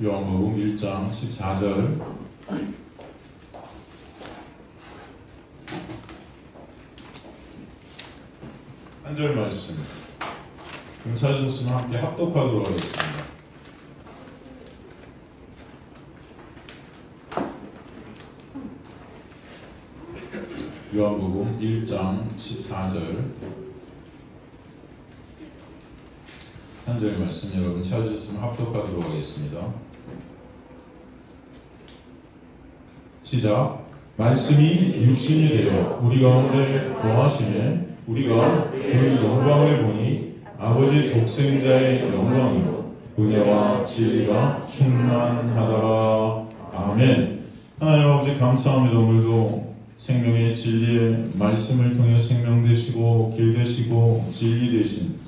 요한복음 1장 14절 한 절 말씀 찾으셨으면 함께 합독하도록 하겠습니다. 요한복음 1장 14절 한 절 말씀 여러분 찾으셨으면 합독하도록 하겠습니다. 시작. 말씀이 육신이 되어 우리 가운데 거하시매 우리가 그 영광을 보니 아버지 독생자의 영광이요 은혜와 진리가 충만하더라. 아멘. 하나님 아버지 감사합니다. 오늘도 생명의 진리의 말씀을 통해 생명 되시고 길 되시고 진리 되신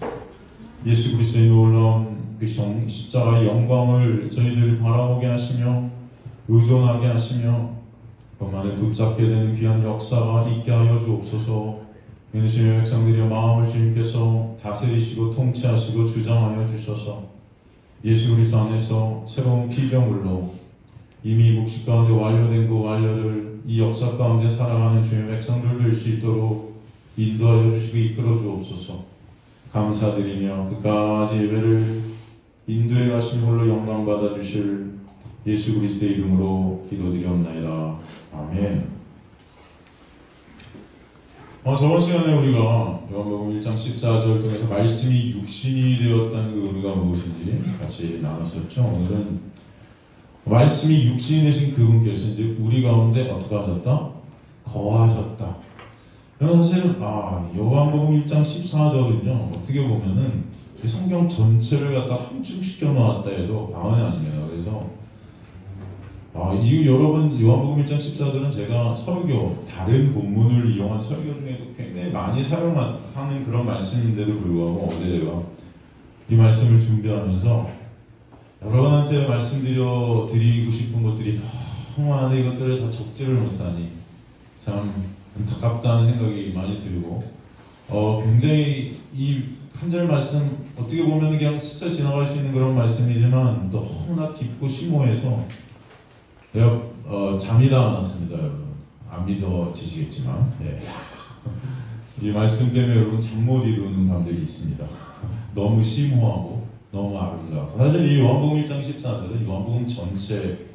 예수 그리스도의 놀라운 그 십자가의 영광을 저희들 바라보게 하시며 의존하게 하시며 그것만을 붙잡게 되는 귀한 역사가 있게 하여 주옵소서. 주님의 백성들의 마음을 주님께서 다스리시고 통치하시고 주장하여 주셔서 예수 그리스도 안에서 새로운 피조물로 이미 묵시 가운데 완료된 그 완료를 이 역사 가운데 살아가는 주님의 백성들 될 수 있도록 인도하여 주시고 이끌어 주옵소서. 감사드리며 그까지 예배를 인도해 가신 홀로 영광 받아 주실 예수 그리스도의 이름으로 기도드리옵나이다. 아멘. 저번 시간에 우리가 요한복음 1장 14절 통해서 말씀이 육신이 되었다는 그 의미가 무엇인지 같이 나눴었죠. 오늘은 말씀이 육신이 되신 그분께서 이제 우리 가운데 어떻게 하셨다? 거하셨다. 사실은 요한복음 1장 14절은요 어떻게 보면은 성경 전체를 갖다 함축시켜 놓았다 해도 과언이 아닙니다. 그래서 여러분 요한복음 1장 14절은 제가 설교 다른 본문을 이용한 설교 중에도 굉장히 많이 사용하는 그런 말씀인데도 불구하고 어제 제가 이 말씀을 준비하면서 여러분한테 말씀드리고 싶은 것들이 너무 많은데 이것들을 다 적지를 못하니 참 안타깝다는 생각이 많이 들고 굉장히 이 한 절 말씀 어떻게 보면 그냥 스쳐 지나갈 수 있는 그런 말씀이지만 너무나 깊고 심오해서 내가 잠이 다 안 왔습니다. 여러분 안 믿어지시겠지만 이 말씀 때문에 여러분 잠 못 이루는 밤들이 있습니다. 너무 심오하고 너무 아름다워서 사실 이 요한복음 1장 14절은 요한복음 전체를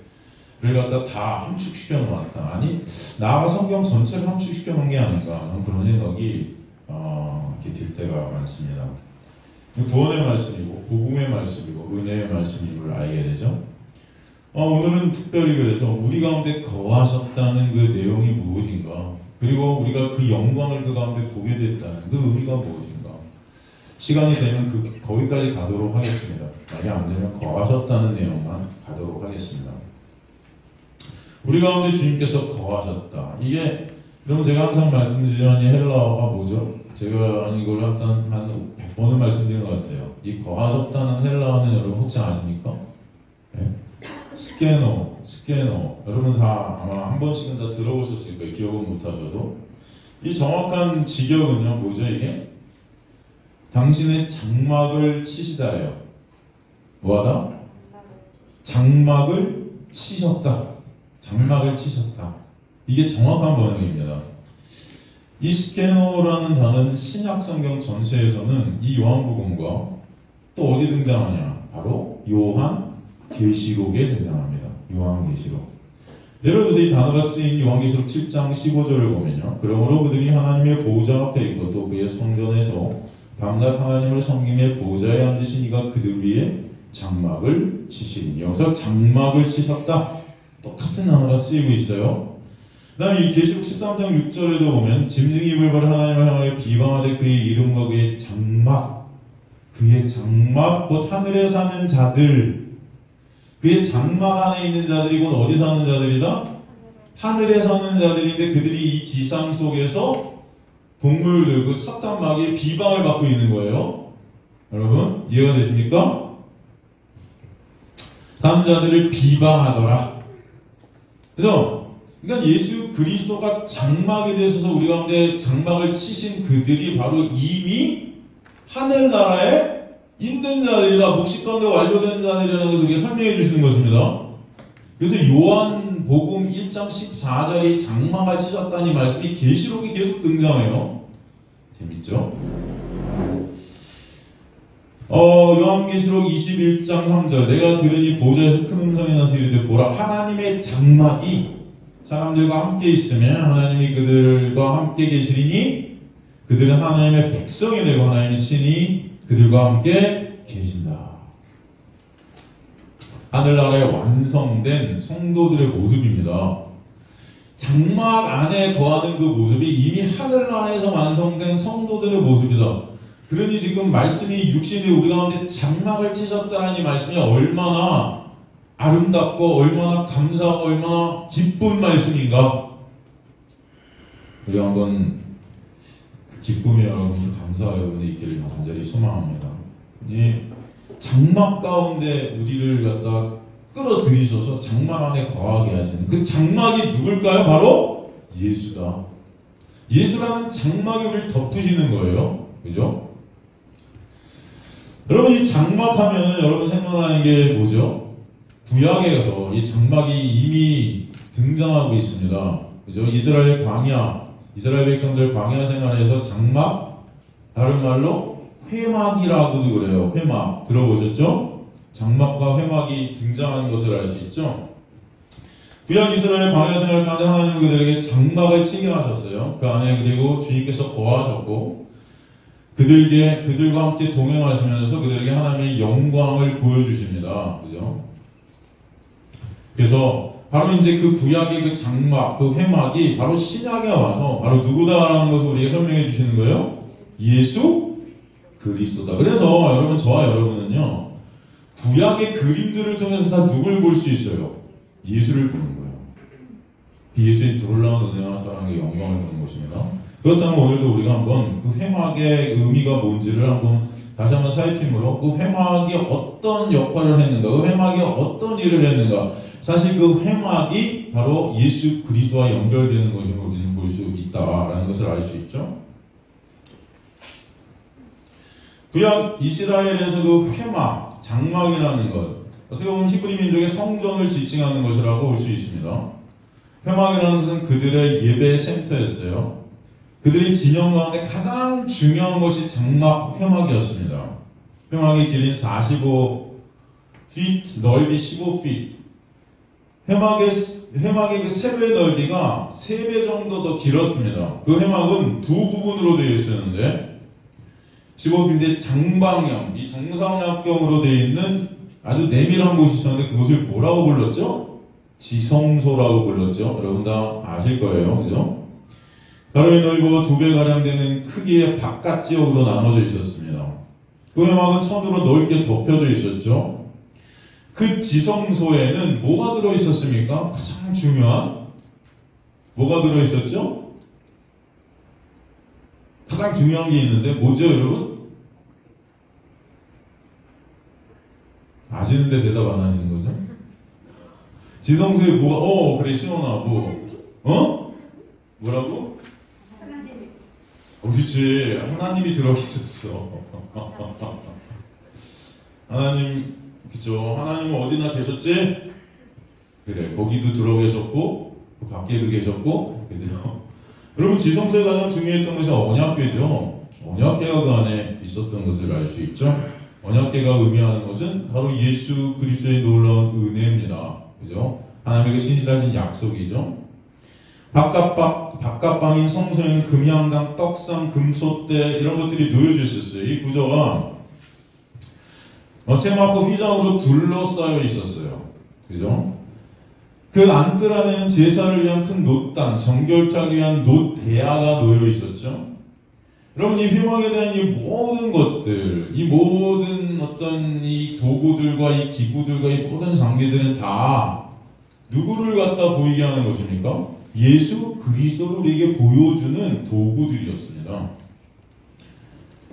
갖다 다 함축시켜 놓았다. 아니 나아가 성경 전체를 함축시켜 놓은 게 아닌가 하는 그런 생각이 이렇게 들 때가 많습니다. 구원의 말씀이고 복음의 말씀이고 은혜의 말씀임을 알게 되죠. 오늘은 특별히 그래서 우리 가운데 거하셨다는 그 내용이 무엇인가, 그리고 우리가 그 영광을 그 가운데 보게 됐다는 그 의미가 무엇인가, 시간이 되면 거기까지 가도록 하겠습니다. 만약 안 되면 거하셨다는 내용만 가도록 하겠습니다. 우리 가운데 주님께서 거하셨다. 이게 여러분 제가 항상 말씀드리는 이 헬라어가 뭐죠? 제가 이걸 한 100번을 말씀드리는 것 같아요. 이 거하셨다는 헬라어는 여러분 혹시 아십니까? 네? 스케노. 여러분 다 아마 한 번씩은 다 들어보셨을 거예요. 기억은 못하셔도. 이 정확한 직역은요, 뭐죠 이게? 당신의 장막을 치시다예요. 뭐하다? 장막을 치셨다. 장막을 치셨다. 이게 정확한 번역입니다. 이 스케노라는 단어는 신약성경 전체에서는 이 요한복음과 또 어디 등장하냐? 바로 요한계시록에 등장합니다. 요한계시록. 예를 들어서 이 단어가 쓰인 요한계시록 7장 15절을 보면요. 그러므로 그들이 하나님의 보좌 앞에 있고 또 그의 성전에서 밤낮 하나님을 섬기며 보좌에 앉으신 이가 그들 위에 장막을 치시니. 여기서 장막을 치셨다. 똑같은 단어가 쓰이고 있어요. 그 다음에 이 계시록 13장 6절에도 보면 짐승이 입을 벌 하나님을 향하여 비방하되 그의 이름과 그의 장막 곧 하늘에 사는 자들, 그의 장막 안에 있는 자들이 곧 어디 사는 자들이다? 하늘에 사는 자들인데 그들이 이 지상 속에서 동물들, 그 사탄 마귀의 비방을 받고 있는 거예요. 여러분 이해가 되십니까? 사는 자들을 비방하더라. 그래서 그러니까 예수 그리스도가 장막이 되셔서 우리 가운데 장막을 치신 그들이 바로 이미 하늘나라의 힘든 자들이다. 묵식 가운데 완료된 자들이라는 것을 이렇게 설명해 주시는 것입니다. 그래서 요한복음 1장 14절이 장마가 찢었다는 말씀이 계시록에 계속 등장해요. 재밌죠? 요한계시록 21장 3절 내가 들으니 보좌에서 큰 음성이 나서 이르되 보라 하나님의 장막이 사람들과 함께 있으며 하나님이 그들과 함께 계시리니 그들은 하나님의 백성이 되고 하나님이 친히 그들과 함께 계신다. 하늘나라에 완성된 성도들의 모습입니다. 장막 안에 거하는 그 모습이 이미 하늘나라에서 완성된 성도들의 모습이다. 그러니 지금 말씀이 육신이 우리 가운데 장막을 찢었다라는 이 말씀이 얼마나 아름답고 얼마나 감사하고 얼마나 기쁜 말씀인가. 우리 한번 그 기쁨이 여러분, 감사가 여러분이 있기를 간절히 소망합니다. 이 장막 가운데 우리를 갖다 끌어들이셔서 장막 안에 거하게 하시는 그 장막이 누굴까요? 바로 예수다. 예수라는 장막이 우리를 덮으시는 거예요. 그죠? 여러분 이 장막 하면은 여러분 생각나는 게 뭐죠? 구약에서 이 장막이 이미 등장하고 있습니다. 그죠? 이스라엘 백성들 광야 생활에서 장막, 다른 말로 회막이라고도 그래요. 회막 들어보셨죠? 장막과 회막이 등장하는 것을 알 수 있죠. 구약 이스라엘 광야 생활 가운데 하나님은 그들에게 장막을 치게 하셨어요. 그 안에 그리고 주님께서 거하셨고 그들과 함께 동행하시면서 그들에게 하나님의 영광을 보여주십니다. 그죠? 그래서 바로 이제 그 구약의 그 장막, 그 회막이 바로 신약에 와서 바로 누구다라는 것을 우리에게 설명해 주시는 거예요. 예수 그리스도다. 그래서 여러분, 저와 여러분은요, 구약의 그림들을 통해서 다 누굴 볼 수 있어요? 예수를 보는 거예요. 그 예수의 놀라운 은혜와 사랑의 영광을 보는 것입니다. 그렇다면 오늘도 우리가 한번 그 회막의 의미가 뭔지를 한번 다시 한번 살핌으로 그 회막이 어떤 역할을 했는가, 그 회막이 어떤 일을 했는가, 사실 그 회막이 바로 예수 그리스도와 연결되는 것임을 우리는 볼 수 있다라는 것을 알 수 있죠. 구약 이스라엘에서 그 회막, 장막이라는 것, 어떻게 보면 히브리 민족의 성전을 지칭하는 것이라고 볼 수 있습니다. 회막이라는 것은 그들의 예배 센터였어요. 그들의 진영 가운데 가장 중요한 것이 장막 회막이었습니다. 회막의 길이는 45feet, 넓이 15feet. 회막의 그 세배 넓이가 3배 정도 더 길었습니다. 그 회막은 두 부분으로 되어 있었는데 15feet의 장방형, 이 정삼각형으로 되어 있는 아주 내밀한 곳이 있었는데 그것을 뭐라고 불렀죠? 지성소라고 불렀죠. 여러분 다 아실 거예요. 그죠? 가로의 넓이가 2배가량 되는 크기의 바깥 지역으로 나눠져 있었습니다. 그 회막은 천으로 넓게 덮여져 있었죠. 그 지성소에는 뭐가 들어있었습니까? 가장 중요한 뭐가 들어있었죠? 가장 중요한 게 있는데 뭐죠, 여러분? 아시는데 대답 안 하시는 거죠? 지성소에 뭐가? 그래, 시원아, 뭐라고? 그렇지. 하나님이 들어계셨어. 하나님, 그쵸. 하나님은 어디나 계셨지? 그래, 거기도 들어계셨고, 그 밖에도 계셨고, 그죠? 여러분, 지성소에 가장 중요했던 것이 언약궤죠. 언약궤가 그 안에 있었던 것을 알 수 있죠. 언약궤가 의미하는 것은 바로 예수 그리스도의 놀라운 은혜입니다. 그죠? 하나님에게 신실하신 약속이죠. 바깥방인 성소에는 금양당, 떡상, 금촛대 이런 것들이 놓여져 있었어요. 이 구조가 세마포 휘장으로 둘러싸여 있었어요. 그죠? 그 안뜰 안에는 제사를 위한 큰 놋단, 정결케 하기 위한 놋대야가 놓여 있었죠. 여러분, 이 회막에 대한 이 모든 것들, 이 모든 어떤 이 도구들과 이 기구들과 이 모든 장비들은 다 누구를 갖다 보이게 하는 것입니까? 예수 그리스도를 우리에게 보여주는 도구들이었습니다.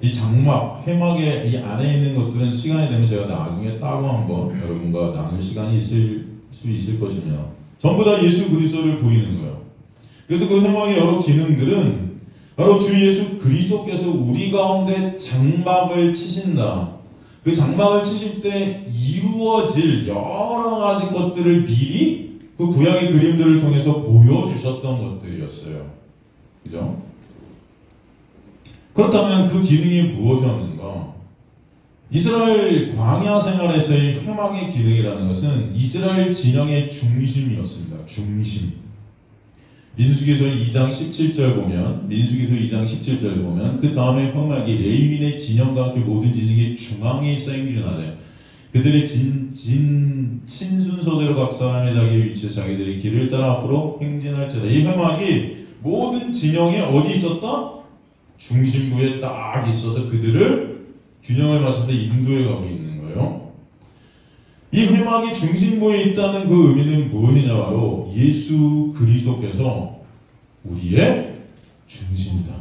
이 장막, 회막의 이 안에 있는 것들은 시간이 되면 제가 나중에 따로 한번 여러분과 나눌 시간이 있을 수 있을 것입니다. 전부 다 예수 그리스도를 보이는 거예요. 그래서 그 회막의 여러 기능들은 바로 주 예수 그리스도께서 우리 가운데 장막을 치신다. 그 장막을 치실 때 이루어질 여러 가지 것들을 미리 그 구약의 그림들을 통해서 보여주셨던 것들이었어요. 그죠? 그렇다면 그 기능이 무엇이었는가? 이스라엘 광야 생활에서의 회막의 기능이라는 것은 이스라엘 진영의 중심이었습니다. 중심. 민수기서 2장 17절 보면 그 다음에 회막이 레위인의 진영과 함께 모든 진영의 중앙에 쌓인지나되 그들의 친순서대로 각 사람의 자기 위치에 자기들의 길을 따라 앞으로 행진할지라. 이 회막이 모든 진영에 어디 있었다? 중심부에 딱 있어서 그들을 균형을 맞춰서 인도해 가고 있는 거예요. 이 회막이 중심부에 있다는 그 의미는 무엇이냐? 바로 예수 그리스도께서 우리의 중심이다.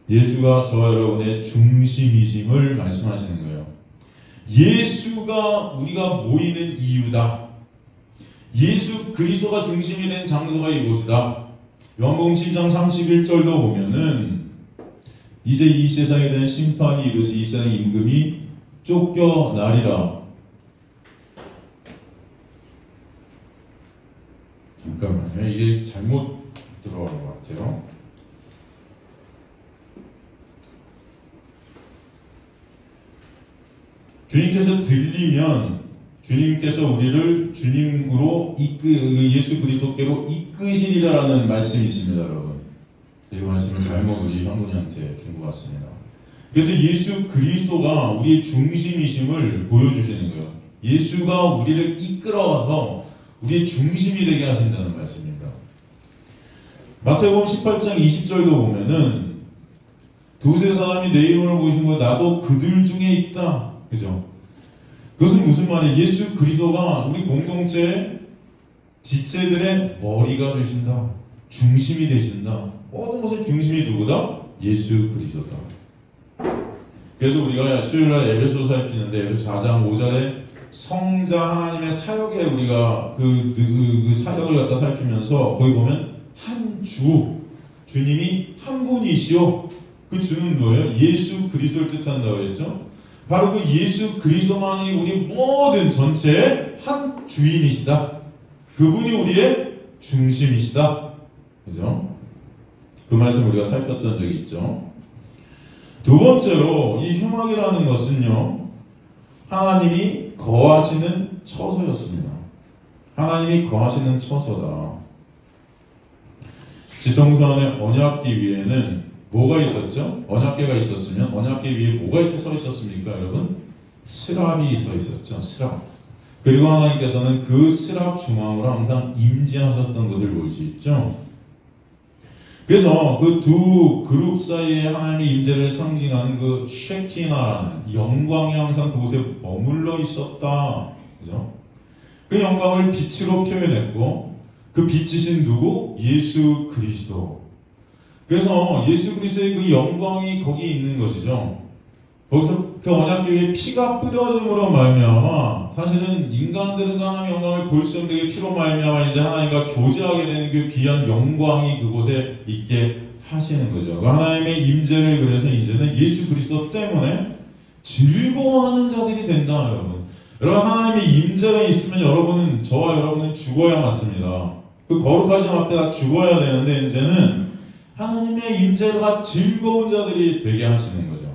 예수가 저와 여러분의 중심이심을 말씀하시는 거예요. 예수가 우리가 모이는 이유다. 예수 그리스도가 중심이 된 장소가 이곳이다. 요한복음 10장 31절도 보면은 이제 이 세상에 대한 심판이 이르시 이 세상 임금이 쫓겨나리라. 잠깐만요. 이게 잘못 들어간 것 같아요. 주님께서 들리면 주님께서 우리를 주님으로 예수 그리스도께로 이끄시리라는 말씀이 있습니다, 여러분. 이 말씀을 잘못 우리 형군이한테 준 것 같습니다. 그래서 예수 그리스도가 우리의 중심이심을 보여주시는 거예요. 예수가 우리를 이끌어와서 우리의 중심이 되게 하신다는 말씀입니다. 마태복음 18장 20절도 보면은 두세 사람이 내 이름을 보이신 거 나도 그들 중에 있다. 그죠? 그것은 무슨 말이에요? 예수 그리스도가 우리 공동체의 지체들의 머리가 되신다. 중심이 되신다. 모든 것의 중심이 누구다? 예수 그리스도다. 그래서 우리가 수요일날 에베소 살피는데 에베소 4장 5절에 성자 하나님의 사역에 우리가 그 사역을 갖다 살피면서 거기 보면 한 주, 주님이 한 분이시오. 그 주는 뭐예요? 예수 그리스도를 뜻한다고 했죠. 바로 그 예수 그리스도만이 우리 모든 전체의 한 주인이시다. 그분이 우리의 중심이시다. 그죠? 그 말씀 우리가 살폈던 적이 있죠. 두 번째로 이 회막이라는 것은요, 하나님이 거하시는 처소였습니다. 하나님이 거하시는 처소다. 지성소안의 언약궤 위에는 뭐가 있었죠? 언약궤가 있었으면 언약궤 위에 뭐가 이렇게 서 있었습니까, 여러분? 스랍이 서 있었죠. 스랍. 그리고 하나님께서는 그 스랍 중앙으로 항상 임재하셨던 것을 볼 수 있죠. 그래서 그 두 그룹 사이에 하나님의 임재를 상징하는 그 쉐키나라는 영광이 항상 그곳에 머물러 있었다. 그죠? 그 영광을 빛으로 표현했고 그 빛이신 누구? 예수 그리스도. 그래서 예수 그리스도의 그 영광이 거기 있는 것이죠. 거기서 그 언약궤 위에 피가 뿌려짐으로 말미암아 사실은 인간들은 하나님의 영광을 볼 수 없는 그 피로 말미암아 이제 하나님과 교제하게 되는 그 귀한 영광이 그곳에 있게 하시는 거죠. 그 하나님의 임재를 그래서 이제는 예수 그리스도 때문에 즐거워하는 자들이 된다, 여러분. 여러분 하나님의 임재가 있으면 여러분은 저와 여러분은 죽어야 맞습니다. 그 거룩하신 앞에 다 죽어야 되는데 이제는 하나님의 임재가 즐거운 자들이 되게 하시는 거죠.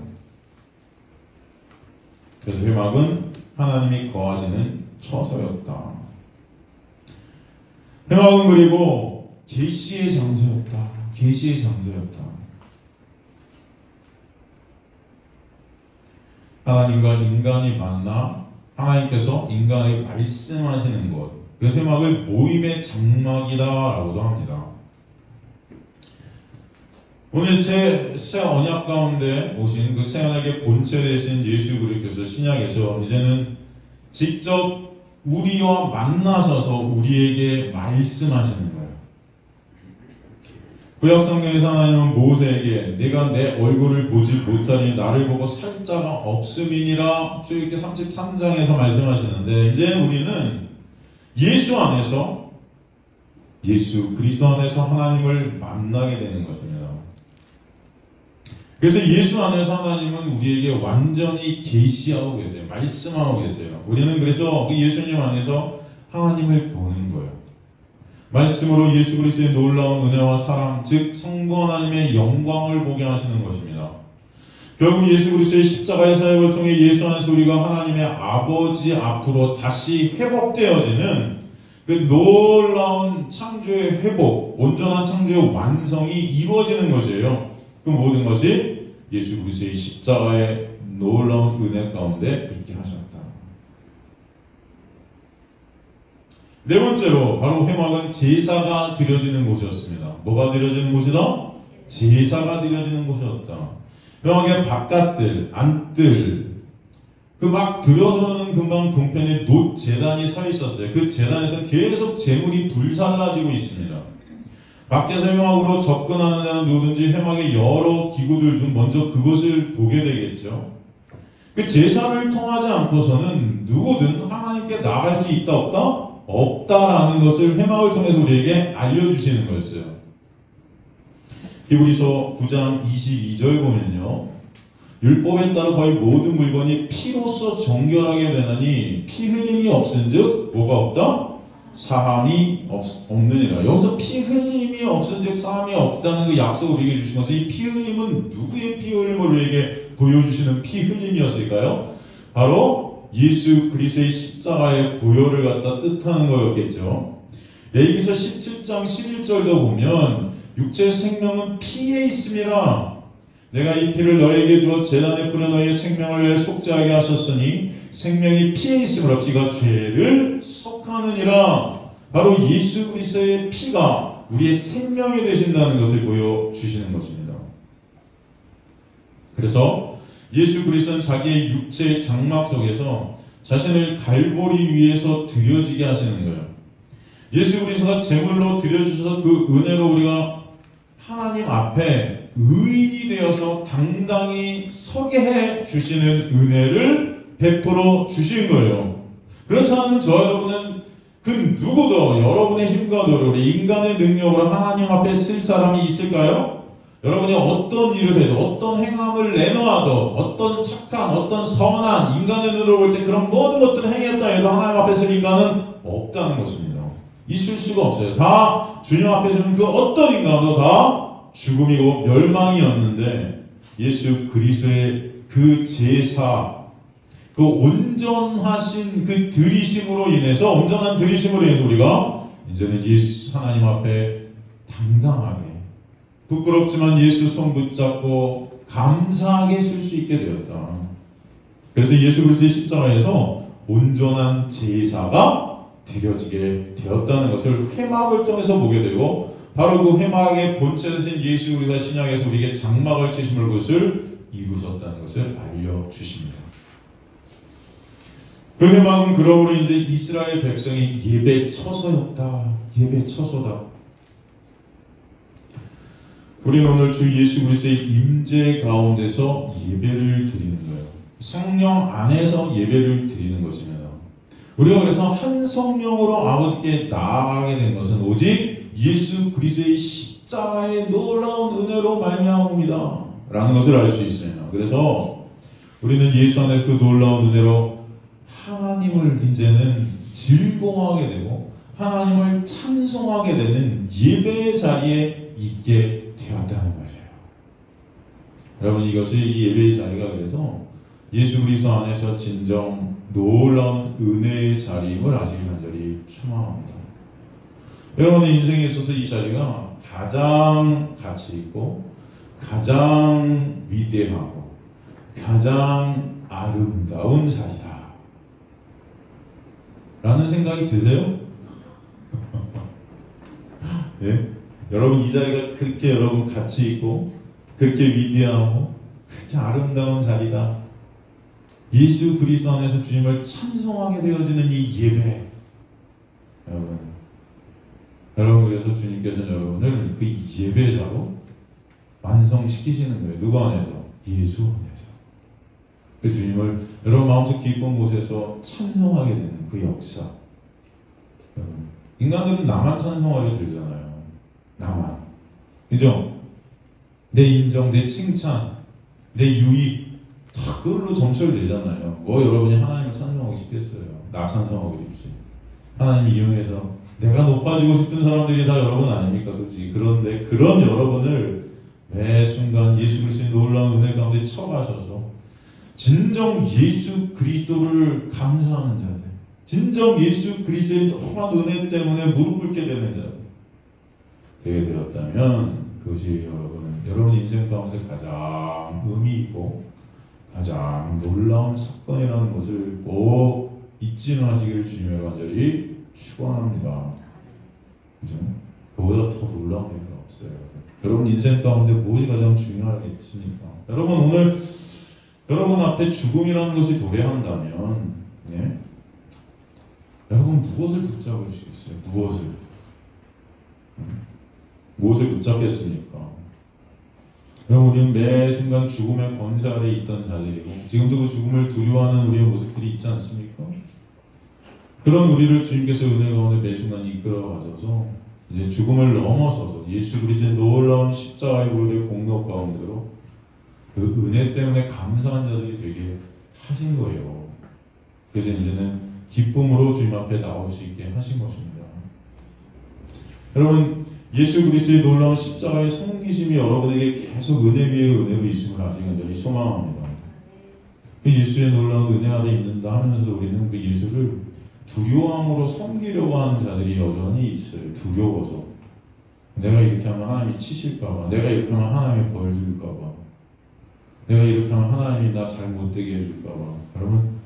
그래서 회막은 하나님이 거하시는 처소였다. 회막은 그리고 계시의 장소였다. 계시의 장소였다. 하나님과 인간이 만나 하나님께서 인간에게 말씀하시는 것. 그래서 회막을 모임의 장막이다라고도 합니다. 오늘 새 언약 가운데 오신 그 새 언약의 본체 되신 예수 그리스도께서 신약에서 이제는 직접 우리와 만나셔서 우리에게 말씀하시는 거예요. 구약 성경에서 하나님은 모세에게 내가 내 얼굴을 보지 못하니 나를 보고 살 자가 없음이니라 출애굽기 33장에서 말씀하시는데 이제 우리는 예수 안에서 예수 그리스도 안에서 하나님을 만나게 되는 것입니다. 그래서 예수 안에서 하나님은 우리에게 완전히 계시하고 계세요. 말씀하고 계세요. 우리는 그래서 그 예수님 안에서 하나님을 보는 거예요. 말씀으로 예수 그리스도의 놀라운 은혜와 사랑, 즉 성부 하나님의 영광을 보게 하시는 것입니다. 결국 예수 그리스도의 십자가의 사역을 통해 예수 안에서 우리가 하나님의 아버지 앞으로 다시 회복되어지는 그 놀라운 창조의 회복, 온전한 창조의 완성이 이루어지는 것이에요. 그 모든 것이 예수 그리스도의 십자가의 놀라운 은혜 가운데 있게 하셨다. 네 번째로 바로 회막은 제사가 드려지는 곳이었습니다. 뭐가 드려지는 곳이다? 제사가 드려지는 곳이었다. 회막의 바깥들, 안뜰, 그 막 들어서는 금방 동편에 놋 제단이 서 있었어요. 그 제단에서 계속 재물이 불살라지고 있습니다. 밖에서 회막으로 접근하는 자는 누구든지 회막의 여러 기구들 중 먼저 그것을 보게 되겠죠. 그 제사를 통하지 않고서는 누구든 하나님께 나아갈 수 있다 없다? 없다라는 것을 회막을 통해서 우리에게 알려주시는 거였어요. 히브리서 9장 22절 보면요. 율법에 따라 거의 모든 물건이 피로써 정결하게 되나니 피 흘림이 없은즉 뭐가 없다? 사함이 없느니라. 여기서 피 흘림이 없은즉 사함이 없다는 그 약속을 우리에게 주신 것은 이 피 흘림은 누구의 피 흘림을 우리에게 보여주시는 피 흘림이었을까요? 바로 예수 그리스도의 십자가의 보혈을 갖다 뜻하는 거였겠죠. 레위기서 17장 11절도 보면 육체의 생명은 피에 있음이라. 내가 이 피를 너에게 주어 제단에 뿌려 너희의 생명을 위해 속죄하게 하셨으니 생명이 피에 있음으로 피가 죄를 속하느니라. 바로 예수 그리스도의 피가 우리의 생명이 되신다는 것을 보여주시는 것입니다. 그래서 예수 그리스도는 자기의 육체의 장막 속에서 자신을 갈보리 위에서 드려지게 하시는 거예요. 예수 그리스도가 제물로 드려주셔서 그 은혜로 우리가 하나님 앞에 의인이 되어서 당당히 서게 해 주시는 은혜를 베풀어 주신 거예요. 그렇지 않으면 저와 여러분은 그 누구도 여러분의 힘과 노력으로 인간의 능력으로 하나님 앞에 쓸 사람이 있을까요? 여러분이 어떤 일을 해도 어떤 행함을 내놓아도 어떤 착한 어떤 선한 인간의 눈으로 볼 때 그런 모든 것들을 행했다 해도 하나님 앞에 쓸 인간은 없다는 것입니다. 있을 수가 없어요. 다 주님 앞에 서는 그 어떤 인간도 다 죽음이고 멸망이었는데 예수 그리스도의 그 제사, 그 온전하신 그 들이심으로 인해서, 온전한 들이심으로 인해서 우리가 이제는 예수 하나님 앞에 당당하게 부끄럽지만 예수 손 붙잡고 감사하게 쓸 수 있게 되었다. 그래서 예수 그리스도의 십자가에서 온전한 제사가 드려지게 되었다는 것을 회막을 통해서 보게 되고, 바로 그 회막의 본체 되신 예수 그리스도의 신약에서 우리에게 장막을 치심을 것을 이루셨다는 것을 알려주십니다. 그 회막은 그러므로 이제 이스라엘 백성이 예배 처소였다. 예배 처소다. 우리는 오늘 주 예수 그리스도의 임재 가운데서 예배를 드리는 거예요. 성령 안에서 예배를 드리는 것입니다. 우리가 그래서 한 성령으로 아버지께 나아가게 된 것은 오직 예수 그리스도의 십자가의 놀라운 은혜로 말미암습니다 라는 것을 알 수 있습니다. 그래서 우리는 예수 안에서 그 놀라운 은혜로 하나님을 이제는 즐거워하게 되고 하나님을 찬송하게 되는 예배의 자리에 있게 되었다는 것이에요. 여러분, 이것이 이 예배의 자리가 그래서 예수 그리스도 안에서 진정 놀라운 은혜의 자리임을 아시길 간절히 축원합니다. 여러분의 인생에 있어서 이 자리가 가장 가치 있고 가장 위대하고 가장 아름다운 자리다 라는 생각이 드세요? 네? 여러분, 이 자리가 그렇게 여러분 가치 있고 그렇게 위대하고 그렇게 아름다운 자리다. 예수 그리스도 안에서 주님을 찬송하게 되어지는 이 예배. 여러분 그래서 주님께서는 여러분을 그 예배자로 완성시키시는 거예요. 누구 안에서? 예수 안에서. 그 주님을 여러분 마음속 깊은 곳에서 찬송하게 되는 그 역사. 인간들은 나만 찬송하려 들잖아요. 나만. 그죠? 내 인정, 내 칭찬, 내 유익 다 그걸로 점철되잖아요. 뭐 여러분이 하나님을 찬송하고 싶겠어요? 나 찬송하고 싶지. 하나님 이용해서 내가 높아지고 싶은 사람들이 다 여러분 아닙니까 솔직히. 그런데 그런 여러분을 매 순간 예수 그리스도의 놀라운 은혜 가운데 처하셔서 진정 예수 그리스도를 감사하는 자들, 진정 예수 그리스도의 험한 은혜 때문에 무릎 꿇게 되는 자들 되게 되었다면 그것이 여러분 인생 가운데 가장 의미 있고 가장 놀라운 사건이라는 것을 꼭 잊지 마시기를 주님의 간절히 축원합니다. 그죠? 그보다 더 놀라운 일은 없어요. 여러분 인생 가운데 무엇이 가장 중요하겠습니까? 여러분 오늘 여러분 앞에 죽음이라는 것이 도래한다면, 예? 여러분 무엇을 붙잡으시겠어요? 무엇을 붙잡겠습니까? 여러분 우리는 매 순간 죽음의 권세 아래 있던 자들이고 지금도 그 죽음을 두려워하는 우리의 모습들이 있지 않습니까? 그런 우리를 주님께서 은혜 가운데 매 순간 이끌어 가셔서 이제 죽음을 넘어서서 예수 그리스도의 놀라운 십자가의 보혈의 공로 가운데로 그 은혜 때문에 감사한 자들이 되게 하신 거예요. 그래서 이제는 기쁨으로 주님 앞에 나올 수 있게 하신 것입니다. 여러분 예수 그리스도의 놀라운 십자가의 섬기심이 여러분에게 계속 은혜 위에 은혜로 있음을 아직 간절히 소망합니다. 그 예수의 놀라운 은혜 아래 있는다 하면서도 우리는 그 예수를 두려움으로 섬기려고 하는 자들이 여전히 있어요. 두려워서. 내가 이렇게 하면 하나님이 치실까봐, 내가 이렇게 하면 하나님이 벌 줄까봐, 내가 이렇게 하면 하나님이 나 잘 못되게 해줄까봐. 여러분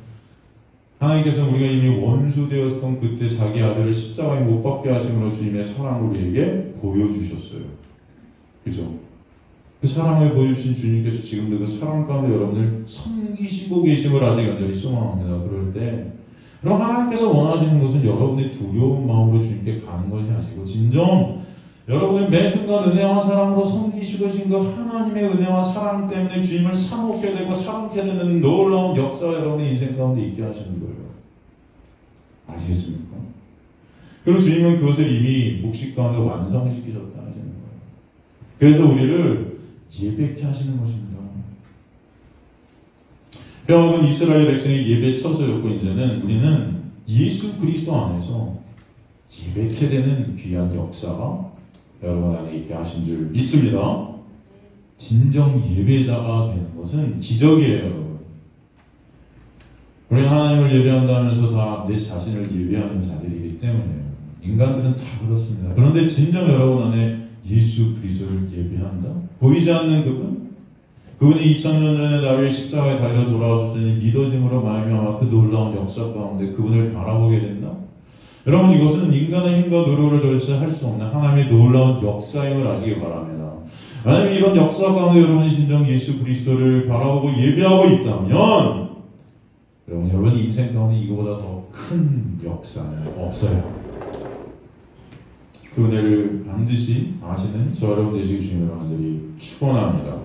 하나님께서는 우리가 이미 원수 되었던 그때 자기 아들을 십자가에 못 박게 하심으로 주님의 사랑을 우리에게 보여주셨어요. 그죠? 그 사랑을 보여주신 주님께서 지금도 그 사랑 가운데 여러분을 섬기시고 계심을 아직 간절히 소망합니다. 그럴 때 그럼 하나님께서 원하시는 것은 여러분의 두려운 마음으로 주님께 가는 것이 아니고 진정 여러분의 매 순간 은혜와 사랑으로 섬기시고 계신 그 하나님의 은혜와 사랑 때문에 주님을 사모하게 되고 사랑하게 되는 놀라운 역사가 여러분의 인생 가운데 있게 하시는 거예요. 아시겠습니까? 그리고 주님은 그것을 이미 묵식 가운데 완성시키셨다 하시는 거예요. 그래서 우리를 예배케 하시는 것입니다. 병학은 이스라엘 백성의 예배 처소였고 이제는 우리는 예수 그리스도 안에서 예배케 되는 귀한 역사가 여러분 안에 있게 하신 줄 믿습니다. 진정 예배자가 되는 것은 기적이에요, 여러분. 우리 하나님을 예배한다면서 다 내 자신을 예배하는 자들이기 때문에 인간들은 다 그렇습니다. 그런데 진정 여러분 안에 예수 그리스도를 예배한다? 보이지 않는 그분이 2000년 전에 나를 십자가에 달려 돌아오셨으니 믿어짐으로 말미암아 그 놀라운 역사 가운데 그분을 바라보게 된다? 여러분 이것은 인간의 힘과 노력으로 절대 할 수 없는 하나님의 놀라운 역사임을 아시기 바랍니다. 만약에 이런 역사 가운데 여러분이 진정 예수 그리스도를 바라보고 예배하고 있다면 여러분 인생 가운데 이거보다 더 큰 역사는 없어요. 그 은혜를 반드시 아시는 저 여러분 되시기 주님으로 간절히 축원합니다.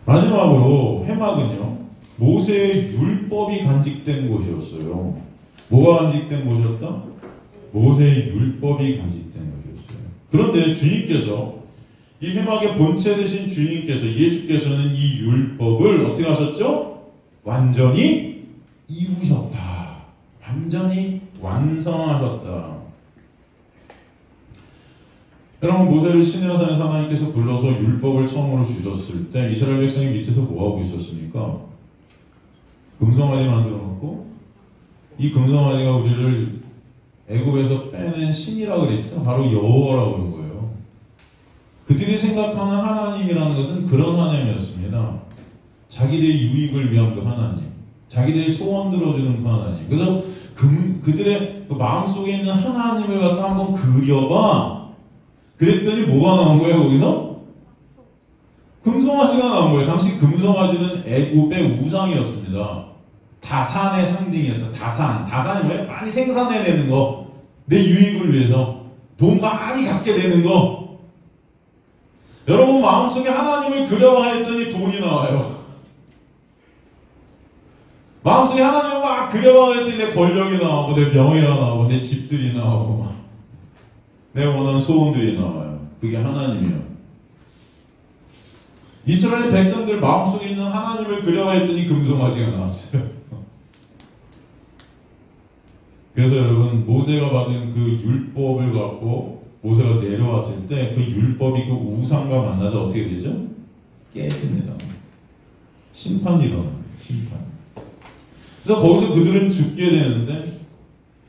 마지막으로 회막은요 모세의 율법이 간직된 곳이었어요. 뭐가 간직된 곳이었다? 모세의 율법이 간직된 곳이었어요. 그런데 주님께서 이 회막의 본체 되신 주님께서 예수께서는 이 율법을 어떻게 하셨죠? 완전히 이루셨다. 완전히 완성하셨다. 여러분 모세를 시내산에서 하나님께서 불러서 율법을 처음으로 주셨을 때 이스라엘 백성이 밑에서 뭐하고 있었습니까? 금송아지 만들어 놓고 이 금송아지가 우리를 애굽에서 빼낸 신이라고 그랬죠. 바로 여호와라고 그런 거예요. 그들이 생각하는 하나님이라는 것은 그런 하나님이었습니다. 자기들의 유익을 위한 그 하나님, 자기들의 소원 들어주는 그 하나님. 그래서 그들의 그 마음속에 있는 하나님을 갖다 한번 그려봐. 그랬더니 뭐가 나온 거예요? 거기서? 금송아지가 나온 거예요. 당시 금송아지는 애굽의 우상이었습니다. 다산의 상징이었어. 다산이 왜 많이 생산해내는 거, 내 유익을 위해서 돈 많이 갖게 되는 거. 여러분 마음속에 하나님을 그려봐 했더니 돈이 나와요. 마음속에 하나님을 막 그려봐 했더니 내 권력이 나오고 내 명예가 나오고 내 집들이 나오고 내가 원하는 소원들이 나와요. 그게 하나님이에요. 이스라엘 백성들 마음속에 있는 하나님을 그려가 했더니 금송아지가 나왔어요. 그래서 여러분, 모세가 받은 그 율법을 갖고 모세가 내려왔을 때 그 율법이 그 우상과 만나서 어떻게 되죠? 깨집니다. 심판이 일어나요. 심판. 그래서 거기서 그들은 죽게 되는데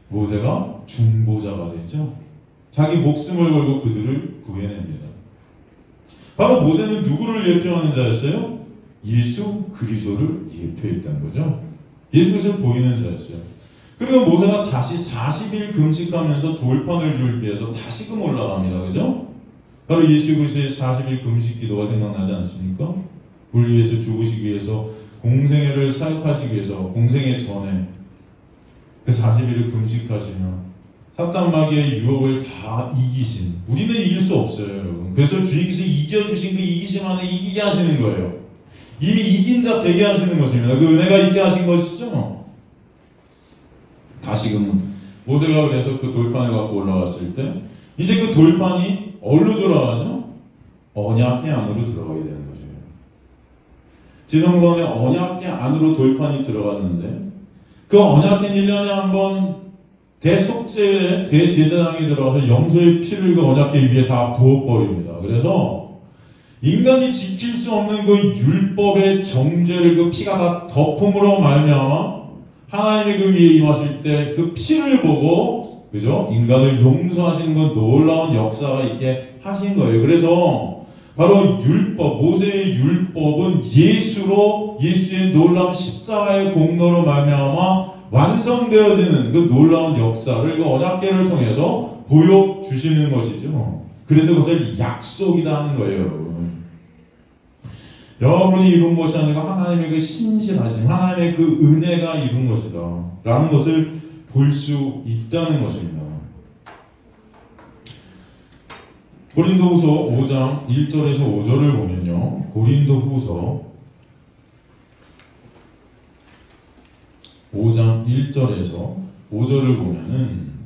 모세가 중보자가 되죠. 자기 목숨을 걸고 그들을 구해냅니다. 바로 모세는 누구를 예표하는 자였어요? 예수 그리스도를 예표했다는 거죠. 예수 그리스도를 보이는 자였어요. 그리고 모세가 다시 40일 금식하면서 돌판을 주기 위해서 다시금 올라갑니다. 그죠? 바로 예수 그리스도의 40일 금식 기도가 생각나지 않습니까? 우리 위해서 죽으시기 위해서 공생애를 사역하시기 위해서 공생애 전에 그 40일을 금식하시며 사탄 마귀의 유혹을 다 이기신, 우리는 이길 수 없어요, 여러분. 그래서 주님께서 이겨주신 그 이기심 안에 이기게 하시는 거예요. 이미 이긴 자 되게 하시는 것입니다. 그 은혜가 있게 하신 것이죠. 다시금 모세가 그래서 그 돌판을 갖고 올라갔을 때 이제 그 돌판이 어디로 들어가죠? 언약궤 안으로 들어가게 되는 거죠. 지성전의 언약궤 안으로 돌판이 들어갔는데 그 언약궤는 1년에 한 번 대속죄에 대제사장이 들어가서 영소의 피를 그 언약궤 위에 다 부어버립니다. 그래서 인간이 지킬 수 없는 그 율법의 정죄를 그 피가 다 덮음으로 말미암아 하나님이 그 위에 임하실 때 그 피를 보고, 그죠? 인간을 용서하시는 그 놀라운 역사가 있게 하신 거예요. 그래서 바로 율법, 모세의 율법은 예수의 놀라운 십자가의 공로로 말미암아 완성되어지는 그 놀라운 역사를 그 언약궤를 통해서 보여주시는 것이죠. 그래서 그것을 약속이다 하는 거예요, 여러분. 여러분이 이룬 것이 아니라 하나님의 그 신실하심, 하나님의 그 은혜가 이룬 것이다 라는 것을 볼 수 있다는 것입니다. 고린도후서 5장 1절에서 5절을 보면요, 고린도후서 5장 1절에서 5절을 보면은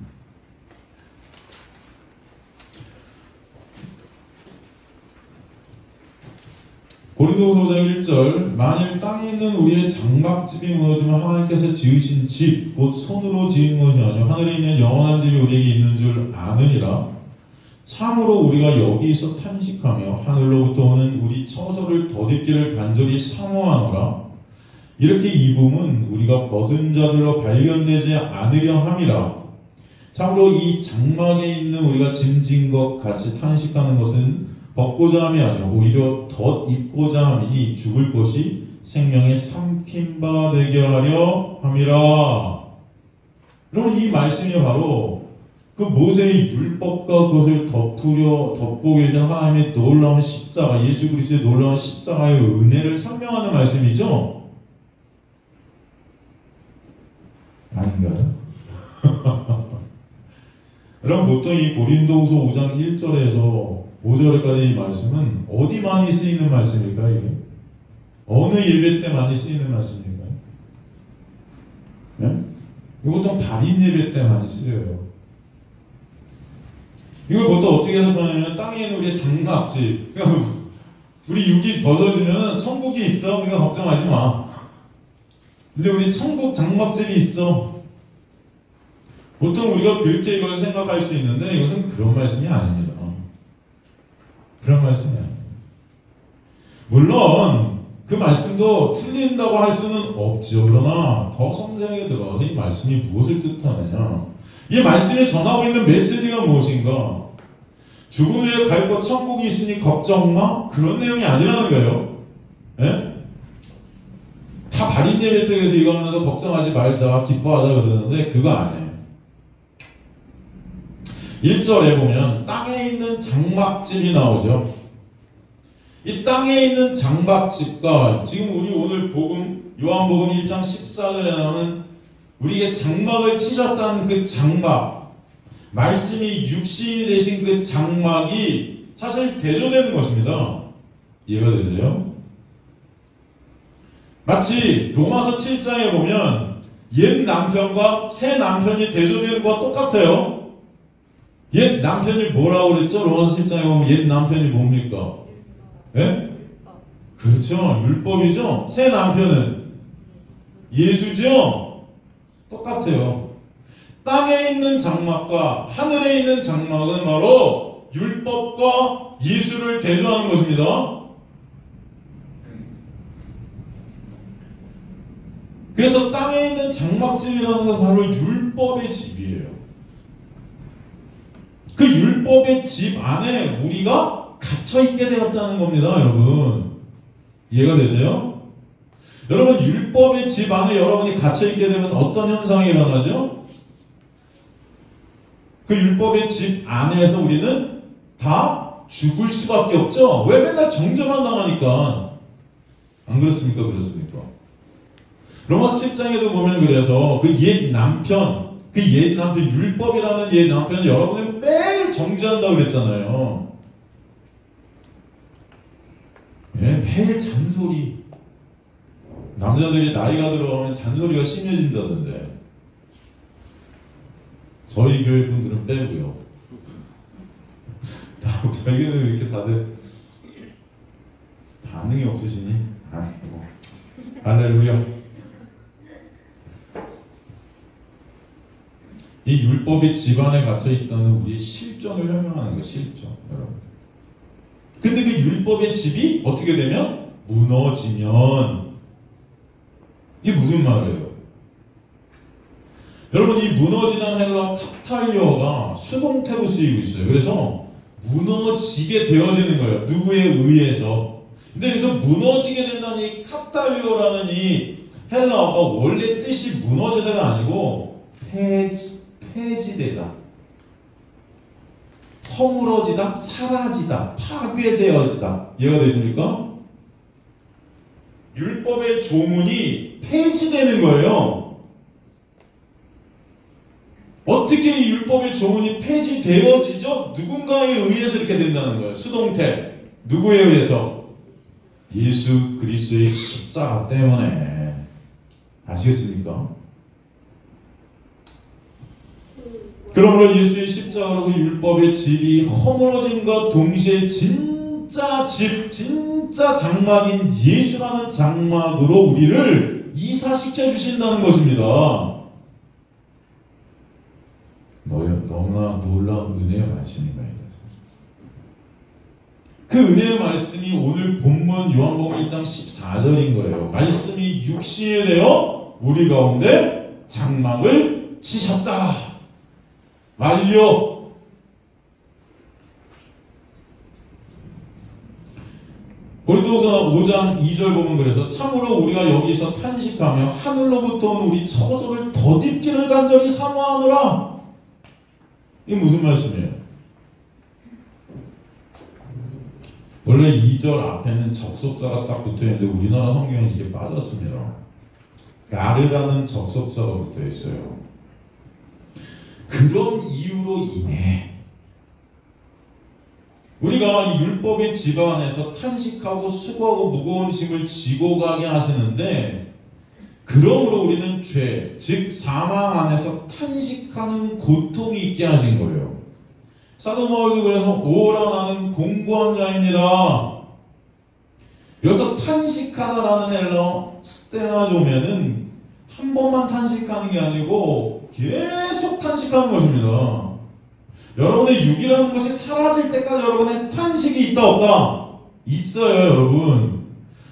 고린도후서 5장 1절 만일 땅에 있는 우리의 장막집이 무너지면 하나님께서 지으신 집 곧 손으로 지은 것이 아니요 하늘에 있는 영원한 집이 우리에게 있는 줄 아느니라. 참으로 우리가 여기서 탄식하며 하늘로부터 오는 우리 처소를 덧입기를 간절히 사모하노라. 이렇게 이 붐은 우리가 벗은 자들로 발견되지 않으려 함이라. 참으로 이 장막에 있는 우리가 짐진 것 같이 탄식하는 것은 벗고자 함이 아니요 오히려 덧입고자 함이니 죽을 것이 생명의 삼킨 바 되게 하려 함이라. 여러분, 이 말씀이 바로 그 모세의 율법과 그것을 덮고 계신 하나님의 놀라운 십자가, 예수 그리스도의 놀라운 십자가의 은혜를 설명하는 말씀이죠. 아닌가요? 여러분, 보통 이 고린도후서 5장 1절에서 5절까지 이 말씀은 어디 많이 쓰이는 말씀일까요? 이게? 어느 예배 때 많이 쓰이는 말씀일까요? 네? 이거 보통 발인 예배 때 많이 쓰여요. 이걸 보통 어떻게 해석하냐면 땅에 있는 우리의 장막집, 그러니까 우리 육이 벗어지면 천국이 있어. 그러니까 걱정하지 마. 이제 우리 천국 장막집이 있어. 보통 우리가 그렇게 이걸 생각할 수 있는데 이것은 그런 말씀이 아닙니다. 그런 말씀이 아닙니다. 물론 그 말씀도 틀린다고 할 수는 없지요. 그러나 더 섬세하게 들어가서 이 말씀이 무엇을 뜻하느냐, 이 말씀이 전하고 있는 메시지가 무엇인가, 죽은 후에 갈 곳 천국이 있으니 걱정 마, 그런 내용이 아니라는 거예요. 예? 다 발인 예배 때 그래서 이거 하면서 걱정하지 말자, 기뻐하자 그러는데 그거 아니에요. 1절에 보면 땅에 있는 장막집이 나오죠. 이 땅에 있는 장막집과 지금 우리 오늘 복음, 요한복음 1장 14절에 나오는 우리에게 장막을 치셨다는 그 장막, 말씀이 육신이 되신 그 장막이 사실 대조되는 것입니다. 이해가 되세요? 마치 로마서 7장에 보면 옛 남편과 새 남편이 대조되는 것과 똑같아요. 옛 남편이 뭐라고 그랬죠? 로마서 7장에 보면 옛 남편이 뭡니까? 예? 그렇죠. 율법이죠. 새 남편은 예수죠. 똑같아요. 땅에 있는 장막과 하늘에 있는 장막은 바로 율법과 예수를 대조하는 것입니다. 그래서 땅에 있는 장막집이라는 것은 바로 율법의 집이에요. 그 율법의 집 안에 우리가 갇혀있게 되었다는 겁니다, 여러분. 이해가 되세요? 여러분, 율법의 집 안에 여러분이 갇혀있게 되면 어떤 현상이 일어나죠? 그 율법의 집 안에서 우리는 다 죽을 수밖에 없죠? 왜? 맨날 정죄만 당하니까. 안 그렇습니까? 그렇습니까? 로마서 10장에도 보면 그래서 그 옛 남편, 율법이라는 옛 남편이 여러분을 매일 정죄한다고 그랬잖아요. 예, 매일 잔소리. 남자들이 나이가 들어가면 잔소리가 심해진다던데. 저희 교회 분들은 빼고요. 저희는 이렇게 다들 반응이 없으시니? 아이고. 할렐루야. 이 율법의 집안에 갇혀있다는 우리의 실존을 설명하는 거예요. 실존, 여러분. 근데 그 율법의 집이 어떻게 되면? 무너지면. 이게 무슨 말이에요? 여러분, 이 무너지는 헬라 카탈리어가 수동태로 쓰이고 있어요. 그래서 무너지게 되어지는 거예요. 누구에 의해서. 근데 여기서 무너지게 된다는 이 카탈리어라는 이 헬라어가 원래 뜻이 무너지다가 아니고 폐지되다, 허물어지다, 사라지다, 파괴되어지다. 이해가 되십니까? 율법의 조문이 폐지되는 거예요. 어떻게 이 율법의 조문이 폐지되어지죠? 누군가에 의해서 이렇게 된다는 거예요. 수동태. 누구에 의해서? 예수 그리스도의 십자가 때문에. 아시겠습니까? 그러므로 예수의 십자가로 그 율법의 집이 허물어짐과 동시에 진짜 집, 진짜 장막인 예수라는 장막으로 우리를 이사시켜 주신다는 것입니다. 너무나 놀라운 은혜의 말씀입니다. 그 은혜의 말씀이 오늘 본문 요한복음 1장 14절인 거예요. 말씀이 육신이 되어 우리 가운데 장막을 치셨다. 완료. 고린도후서 5장 2절 보면 그래서 참으로 우리가 여기서 탄식하며 하늘로부터 온 우리 처소를 덧입기를 간절히 사모하노라. 이게 무슨 말씀이에요? 원래 2절 앞에는 접속사가 딱 붙어있는데 우리나라 성경은 이게 빠졌습니다. 가르라는 접속사가 붙어있어요. 그런 이유로 인해 우리가 이 율법의 집안에서 탄식하고 수고하고 무거운 짐을 지고 가게 하시는데, 그러므로 우리는 죄, 즉 사망 안에서 탄식하는 고통이 있게 하신 거예요. 사도 바울도 그래서 오라 나는 공고한 자입니다. 여기서 탄식하다라는 헬라어 스테나조면은 한 번만 탄식하는 게 아니고 계속 탄식하는 것입니다. 여러분의 육이라는 것이 사라질 때까지 여러분의 탄식이 있다 없다? 있어요, 여러분.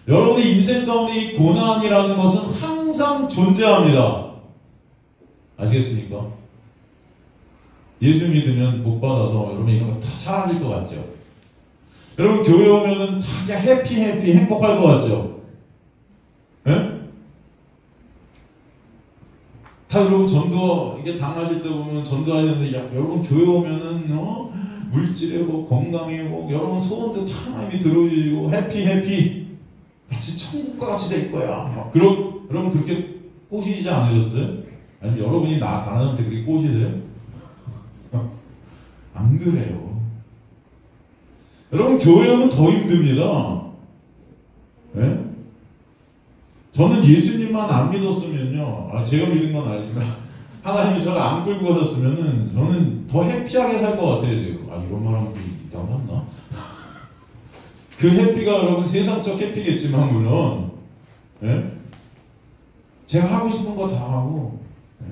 여러분의 인생 가운데 이 고난이라는 것은 항상 존재합니다. 아시겠습니까? 예수 믿으면 복 받아서 여러분 이런 거 다 사라질 것 같죠? 여러분 교회 오면은 다 그냥 해피 행복할 것 같죠? 예? 다 여러분 전도 이게 당하실 때 보면 전도하시는데 여러분 교회 오면은 물질에 뭐 건강에 뭐 여러분 소원도 다 하나님이 들어주시고 해피 마치 천국과 같이 될 거야. 여러분 그렇게 꼬시지 않으셨어요? 아니면 여러분이 다른 사람한테 그렇게 꼬시세요? 안 그래요. 여러분 교회 오면 더 힘듭니다. 네? 저는 예수님만 안 믿었으면요, 제가 믿은 건 아니지만 하나님이 저를 안 끌고 가셨으면은 저는 더 해피하게 살 것 같아요. 지금 이런 말 하면 좀 이상하나? 그 해피가 여러분 세상적 해피겠지만 물론 예? 제가 하고 싶은 거 다 하고 예?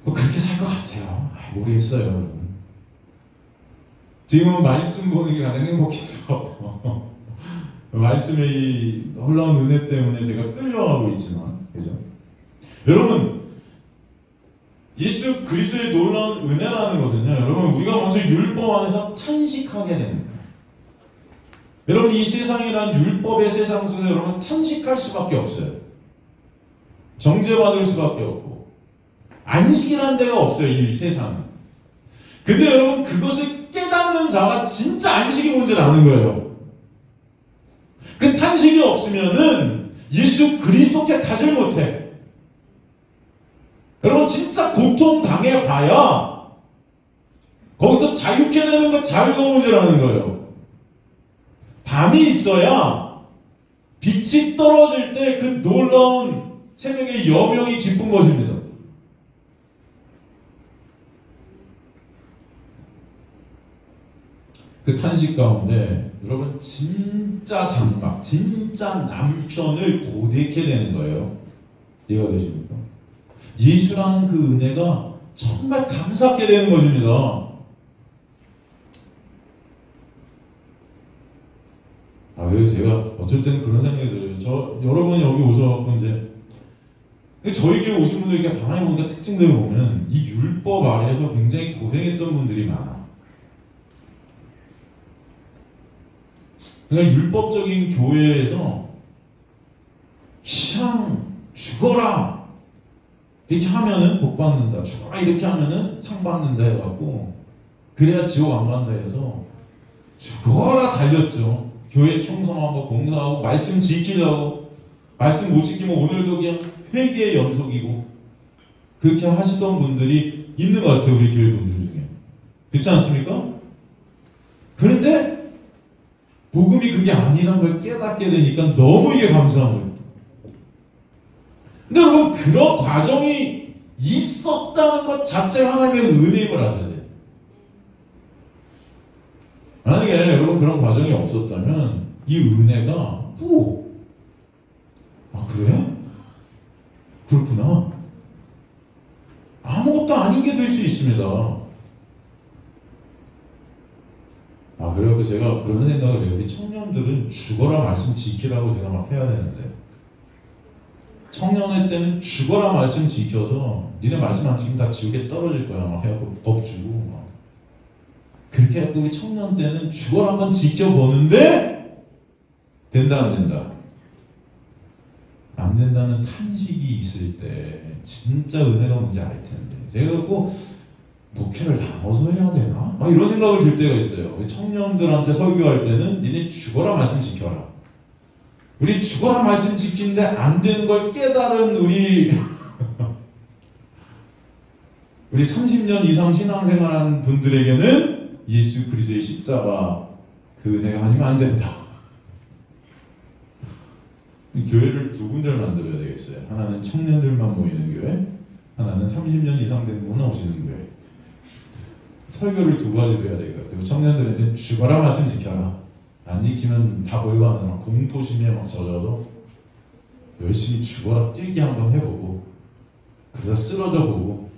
뭐 그렇게 살 것 같아요. 모르겠어요. 여러분. 지금은 말씀 보는 게 가장 행복해서 말씀의 이 놀라운 은혜 때문에 제가 끌려가고 있지만 그죠? 여러분 예수 그리스도의 놀라운 은혜라는 것은요, 여러분 우리가 먼저 율법 안에서 탄식하게 됩니다. 여러분 이 세상이란 율법의 세상 속에 여러분 탄식할 수밖에 없어요. 정죄받을 수밖에 없고 안식이라는 데가 없어요. 이 세상은. 근데 여러분 그것을 깨닫는 자가 진짜 안식이 뭔지 아는 거예요. 그 탄식이 없으면은 예수 그리스도께 가질 못해. 여러분 진짜 고통 당해봐야 거기서 자유케 되는 것 자유가 문제라는 거예요. 밤이 있어야 빛이 떨어질 때 그 놀라운 새벽의 여명이 기쁜 것입니다. 그 탄식 가운데 여러분 진짜 장막, 진짜 남편을 고백해야 되는 거예요. 이해가 되십니까? 예수라는 그 은혜가 정말 감사하게 되는 것입니다. 그래서 제가 어쩔 때는 그런 생각이 들어요. 여러분이 여기 오셔갖고 이제 저에게 오신 분들 이렇게 가만히 보니까 특징들을 보면 이 율법 아래에서 굉장히 고생했던 분들이 많아. 그러니까 율법적인 교회에서 그냥 죽어라 이렇게 하면은 복 받는다, 죽어라 이렇게 하면은 상 받는다 해갖고 그래야 지옥 안 간다 해서 죽어라 달렸죠. 교회 충성하고 봉사하고 말씀 지키려고. 말씀 못 지키면 오늘도 그냥 회개의 연속이고 그렇게 하시던 분들이 있는 것 같아요. 우리 교회 분들 중에. 그렇지 않습니까? 그런데 복음이 그게 아니란 걸 깨닫게 되니까 너무 이게 감사한 거예요. 근데 여러분 그런 과정이 있었다는 것 자체가 하나님의 은혜임을 아셔야 돼요. 만약에 여러분 그런 과정이 없었다면 이 은혜가 그래? 그렇구나. 아무것도 아닌 게 될 수 있습니다. 그래서 제가 그런 생각을 해요. 우리 청년들은 죽어라 말씀 지키라고 제가 막 해야 되는데 청년회 때는 죽어라 말씀 지켜서 니네 말씀 안 지키면 다 지옥에 떨어질 거야 막 해갖고 법 주고 막 그렇게 해갖고 우리 청년 때는 죽어라 한번 지켜보는데 된다 안 된다? 안 된다는 탄식이 있을 때 진짜 은혜가 뭔지 알 텐데 제가 꼭 목회를 나눠서 해야 되나? 막 이런 생각을 들 때가 있어요. 청년들한테 설교할 때는 니네 죽어라 말씀 지켜라. 우리 죽어라 말씀 지키는데 안 되는 걸 깨달은 우리 30년 이상 신앙생활한 분들에게는 예수 그리스도의 십자가 그 은혜가 아니면 안 된다. 교회를 두 군데를 만들어야 되겠어요. 하나는 청년들만 모이는 교회, 하나는 30년 이상 된 분 오시는 교회. 설교를 두 가지로 해야 될 것 같아요. 청년들한테 죽어라 말씀 지켜라. 안 지키면 다 벌받는 막 공포심에 막 젖어서 열심히 죽어라 뛰기 한번 해보고 그러다 쓰러져 보고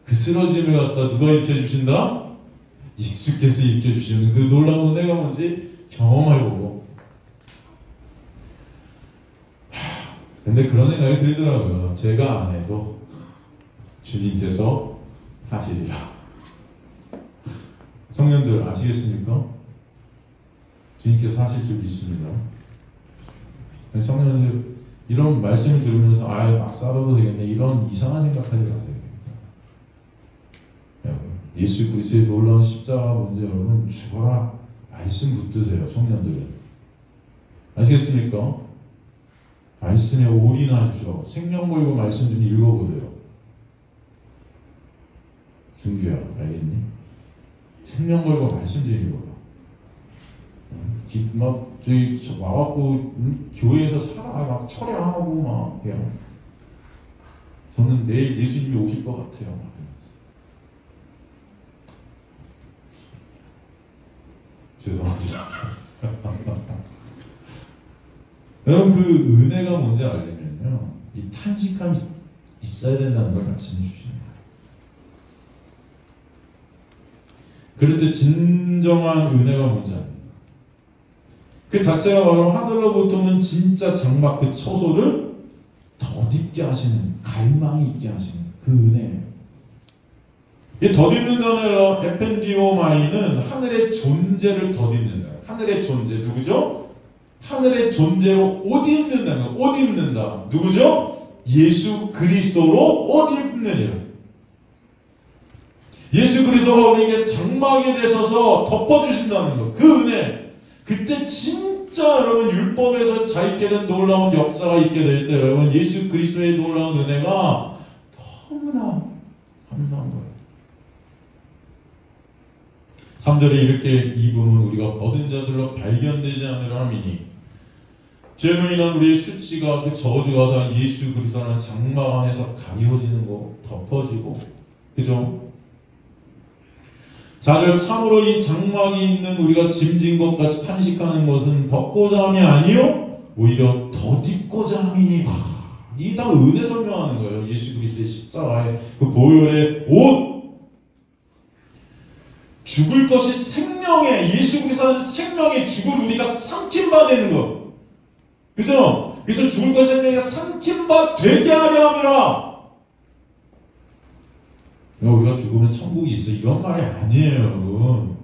그 쓰러짐을 갖다 누가 일으켜주신다? 예수께서 일으켜주시는 그 놀라운 은혜가 뭔지 경험해보고 근데 그런 생각이 들더라고요. 제가 안 해도 주님께서 하시리라. 청년들 아시겠습니까? 주님께서 하실 줄 믿습니다. 청년들 이런 말씀을 들으면서 막 싸워도 되겠네 이런 이상한 생각하지 마세요. 예수 그리스도의 놀라운 십자가 문제 여러분 죽어라 말씀 붙드세요. 청년들은 아시겠습니까? 말씀에 올인하십시오. 생명 걸고 말씀 좀 읽어보세요. 준규야 알겠니? 생명 걸고 말씀 좀 읽어봐. 막 저기 와갖고 교회에서 살아 막 철야하고 막 그냥 저는 내일 예수님이 오실 것 같아요. 죄송합니다. 여러분 그 은혜가 뭔지 알려면요, 이 탄식함이 있어야 된다는 걸 말씀해 주십니다. 그럴 때 진정한 은혜가 뭔지 압니다. 그 자체가 바로 하늘로부터 오는 진짜 장막 그 처소를 덧입게 하시는, 갈망이 있게 하시는 그 은혜예요. 이 덧입는다는 에펜디오마이는 하늘의 존재를 덧입는다. 하늘의 존재 누구죠? 하늘의 존재로 옷 입는다는 거예요. 옷 입는다. 누구죠? 예수 그리스도로 옷 입느니라. 예수 그리스도가 우리에게 장막이 되셔서 덮어주신다는 것, 그 은혜. 그때 진짜 여러분 율법에서 자익게 된 놀라운 역사가 있게 될 때 여러분 예수 그리스도의 놀라운 은혜가 너무나 감사한 거예요. 3절에 이렇게 입음은 우리가 벗은 자들로 발견되지 않으려 함이니, 죄로 인한 우리의 수치가 그 저주가 다 예수 그리스도라는 장막 안에서 가리워지는 거, 덮어지고, 그죠? 4절, 참으로 이 장막이 있는 우리가 짐진 것 같이 탄식하는 것은 벗고자 함이 아니요 오히려 덧입고자 함이니. 이 다 은혜 설명하는 거예요. 예수 그리스도의 십자가의 그 보혈의 옷. 죽을 것이 생명에, 예수 그리스도는 생명에 죽을 우리가 삼킨 바 되는 것. 그죠? 그래서 죽을 것이 생명에 삼킨 바 되게 하려 함이라. 우리가 죽으면 천국이 있어, 이런 말이 아니에요, 여러분.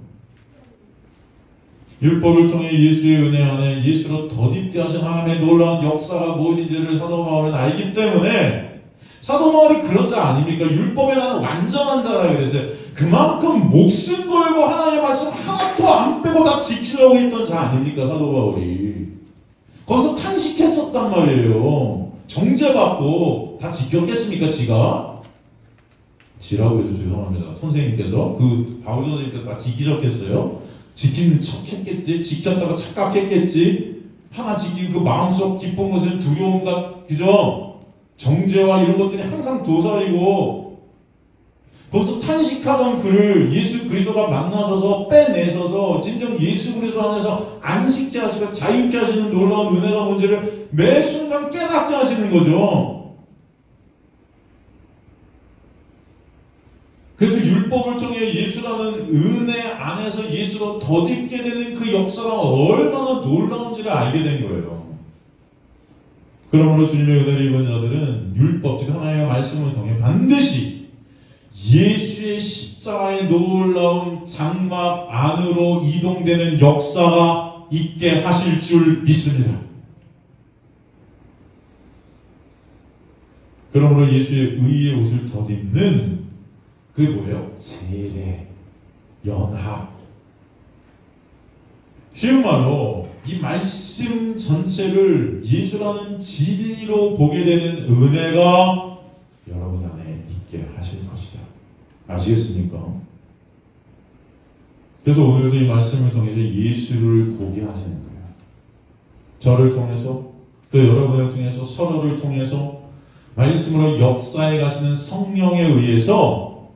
율법을 통해 예수의 은혜 안에 예수로 덧입게 하신 하나님의 놀라운 역사가 무엇인지를 사도 바울은 알기 때문에, 사도 바울이 그런 자 아닙니까? 율법에 나는 완전한 자라 그랬어요. 그만큼 목숨 걸고 하나님의 말씀 하나도 안 빼고 다 지키려고 했던 자 아닙니까? 사도 바울이. 거기서 탄식했었단 말이에요. 정죄받고 다 지켰겠습니까? 지라고 해서 죄송합니다. 선생님께서, 그 바울 선생님께서 다 지키셨겠어요? 지키는 척 했겠지? 지켰다고 착각했겠지? 하나 지키고 그 마음속 깊은 것은 두려움과, 그죠? 정죄와 이런 것들이 항상 도사이고, 거기서 탄식하던 그를 예수 그리스도가 만나셔서 빼내셔서 진정 예수 그리스도 안에서 안식케 하시고 자유케 하시는 놀라운 은혜가 뭔지를 매 순간 깨닫게 하시는 거죠. 그래서 율법을 통해 예수라는 은혜 안에서 예수로 덧입게 되는 그 역사가 얼마나 놀라운지를 알게 된 거예요. 그러므로 주님의 은혜를 입은 자들은 율법, 즉 하나님의 말씀을 통해 반드시 예수의 십자가의 놀라운 장막 안으로 이동되는 역사가 있게 하실 줄 믿습니다. 그러므로 예수의 의의 옷을 덧입는, 그게 뭐예요? 세례, 연합. 쉬운 말로 이 말씀 전체를 예수라는 진리로 보게 되는 은혜가 여러분 안에 있게 하실 것이다. 아시겠습니까? 그래서 오늘도 이 말씀을 통해서 예수를 보게 하시는 거예요. 저를 통해서, 또 여러분을 통해서, 서로를 통해서 말씀으로 역사해 가시는 성령에 의해서,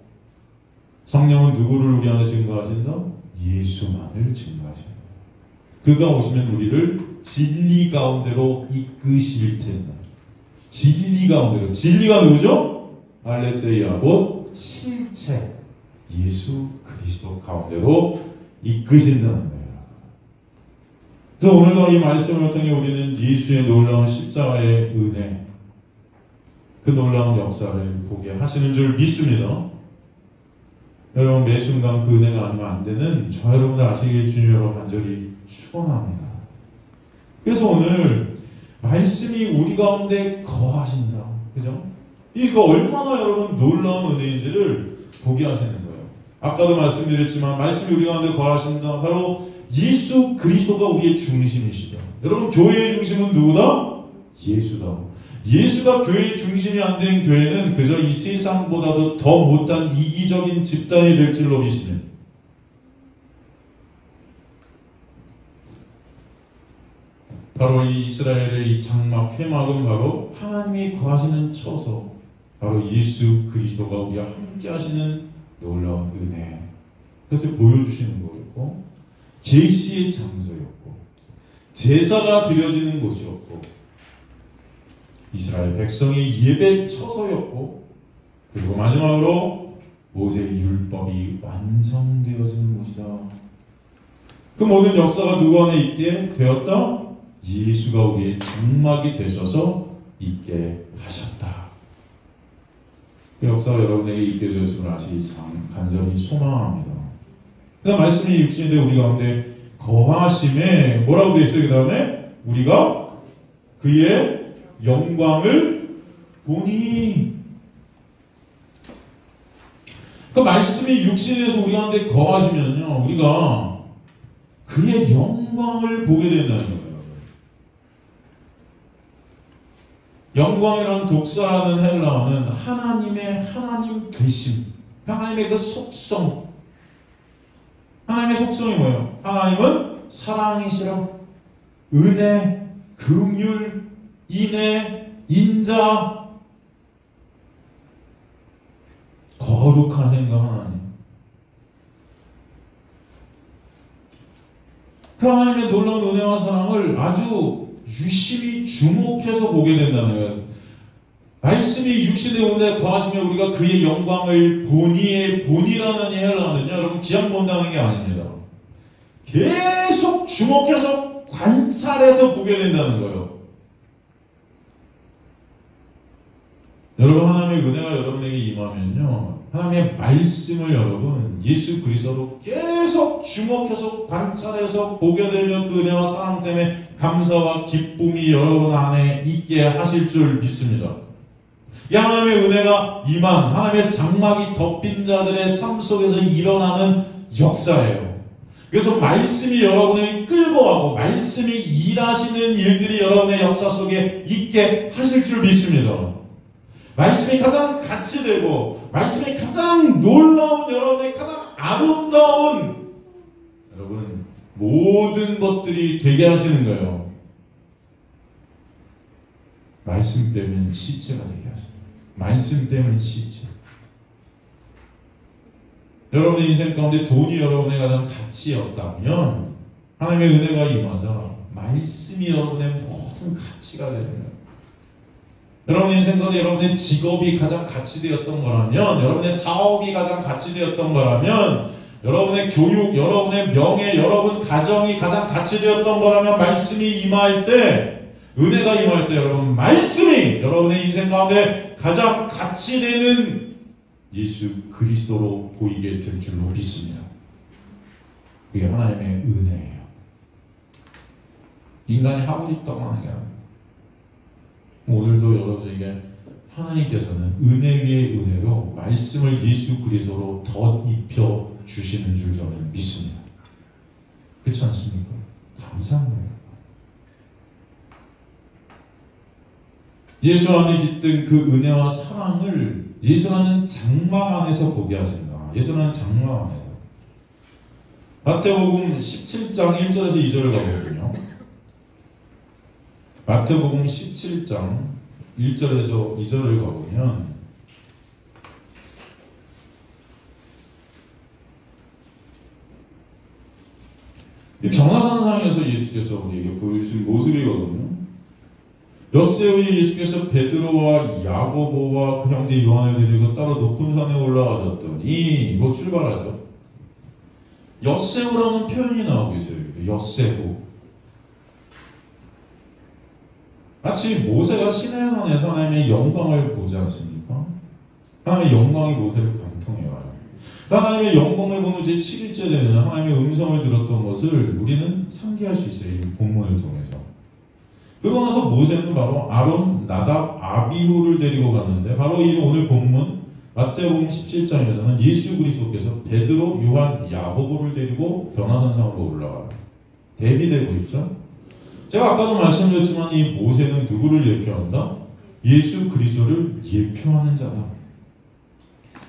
성령은 누구를 우리 안에 증거하신다? 예수만을 증거하신다. 그가 오시면 우리를 진리 가운데로 이끄실 텐다. 진리 가운데로. 진리가 누구죠? 알레스레이아, 곧 실체 예수 그리스도 가운데로 이끄신다는 거예요. 그래서 오늘도 이 말씀을 통해 우리는 예수의 놀라운 십자가의 은혜, 그 놀라운 역사를 보게 하시는 줄 믿습니다. 여러분, 매 순간 그 은혜가 아니면 안 되는 저 여러분들 아시길 주님으로 간절히 축원합니다. 그래서 오늘 말씀이 우리 가운데 거하신다. 그죠? 이거 얼마나 여러분 놀라운 은혜인지를 보게 하시는 거예요. 아까도 말씀드렸지만 말씀이 우리 가운데 거하신다. 바로 예수 그리스도가 우리의 중심이시다. 여러분, 교회의 중심은 누구다? 예수다. 예수가 교회의 중심이 안 된 교회는 그저 이 세상보다도 더 못한 이기적인 집단이 될 줄로 믿으시는, 바로 이 이스라엘의 이 장막, 회막은 바로 하나님이 거하시는 처소, 바로 예수 그리스도가 우리와 함께 하시는 놀라운 은혜, 그것을 보여주시는 거였고, 계시의 장소였고 제사가 드려지는 곳이었고 이스라엘 백성의 예배 처소였고 그리고 마지막으로 모세의 율법이 완성되어지는 곳이다. 그 모든 역사가 누구 안에 있게 되었다? 예수가 우리의 장막이 되셔서 있게 하셨다. 그 역사가 여러분에게 있게 되었음을 간절히 소망합니다. 그 말씀이 육신이 되어 우리 가운데 거하심에 뭐라고 되어 있어요? 그 다음에 우리가 그의 영광을 보니. 그 말씀이 육신이 되어서 우리 가운데 거하시면요, 우리가 그의 영광을 보게 된다는 거예요. 영광이라는 독사라는 헬라어는 하나님의 하나님 되심, 하나님의 그 속성. 하나님의 속성이 뭐예요? 하나님은 사랑이시라, 은혜, 긍휼, 인애, 인자, 거룩한 생각 하나님. 그 하나님의 놀라운 은혜와 사랑을 아주 유심히 주목해서 보게 된다는 거예요. 말씀이 육신의 온에 거하시면 우리가 그의 영광을 보니의 본이라는 이 헬라어는요, 여러분 그냥 본다는 게 아닙니다. 계속 주목해서 관찰해서 보게 된다는 거예요. 여러분 하나님의 은혜가 여러분에게 임하면요, 하나님의 말씀을 여러분 예수 그리스도로 계속 주목해서 관찰해서 보게 되면 그 은혜와 사랑 때문에 감사와 기쁨이 여러분 안에 있게 하실 줄 믿습니다. 이 하나님의 은혜가 임한 하나님의 장막이 덮인 자들의 삶 속에서 일어나는 역사예요. 그래서 말씀이 여러분을 끌고 가고 말씀이 일하시는 일들이 여러분의 역사 속에 있게 하실 줄 믿습니다. 말씀이 가장 가치되고 말씀이 가장 놀라운 여러분의 가장 아름다운 여러분 모든 것들이 되게 하시는 거예요. 말씀 때문에 시체가 되게 하십니다. 말씀 때문에 시체. 여러분의 인생 가운데 돈이 여러분의 가장 가치였다면 하나님의 은혜가 임하자 말씀이 여러분의 모든 가치가 되는 여러분의 인생 가운데 여러분의 직업이 가장 가치되었던 거라면, 여러분의 사업이 가장 가치되었던 거라면, 여러분의 교육, 여러분의 명예, 여러분 가정이 가장 가치되었던 거라면 말씀이 임할 때, 은혜가 임할 때 여러분 말씀이 여러분의 인생 가운데 가장 가치되는 예수 그리스도로 보이게 될 줄로 믿습니다. 그게 하나님의 은혜예요. 인간이 하고 싶다고 하는 게 아니에요. 오늘도 여러분에게 하나님께서는 은혜 위에 은혜로 말씀을 예수 그리스도로 덧입혀 주시는 줄 저는 믿습니다. 그렇지 않습니까? 감사한 거예요. 예수 안에 깃든 그 은혜와 사랑을 예수라는 장막 안에서 보게 하신다. 예수라는 장막 안에서. 마태복음 17장 1절에서 2절을 가보거든요. 마태복음 17장 1절에서 2절을 가보면 이 변화산상에서 예수께서 우리에게 보여주신 모습이거든요. 엿새우에 예수께서 베드로와 야고보와 그 형제 요한을 데리고 따로 높은 산에 올라가셨더니 이거 출발하죠. 엿새우라는 표현이 나오고 있어요. 엿새우. 마치 모세가 시내산에서 하나님의 영광을 보지 않습니까? 하나님의 영광이 모세를 관통해와요. 하나님의 영광을 보는 제7일째 되는 하나님의 음성을 들었던 것을 우리는 상기할 수 있어요. 이 본문을 통해서. 그러고 나서 모세는 바로 아론, 나답, 아비후를 데리고 갔는데 바로 이 오늘 본문 마태복음 17장에서는 예수 그리스도께서 베드로, 요한, 야고보를 데리고 변화산상으로 올라가요. 대비되고 있죠. 제가 아까도 말씀드렸지만 이 모세는 누구를 예표한다? 예수 그리스도를 예표하는 자다.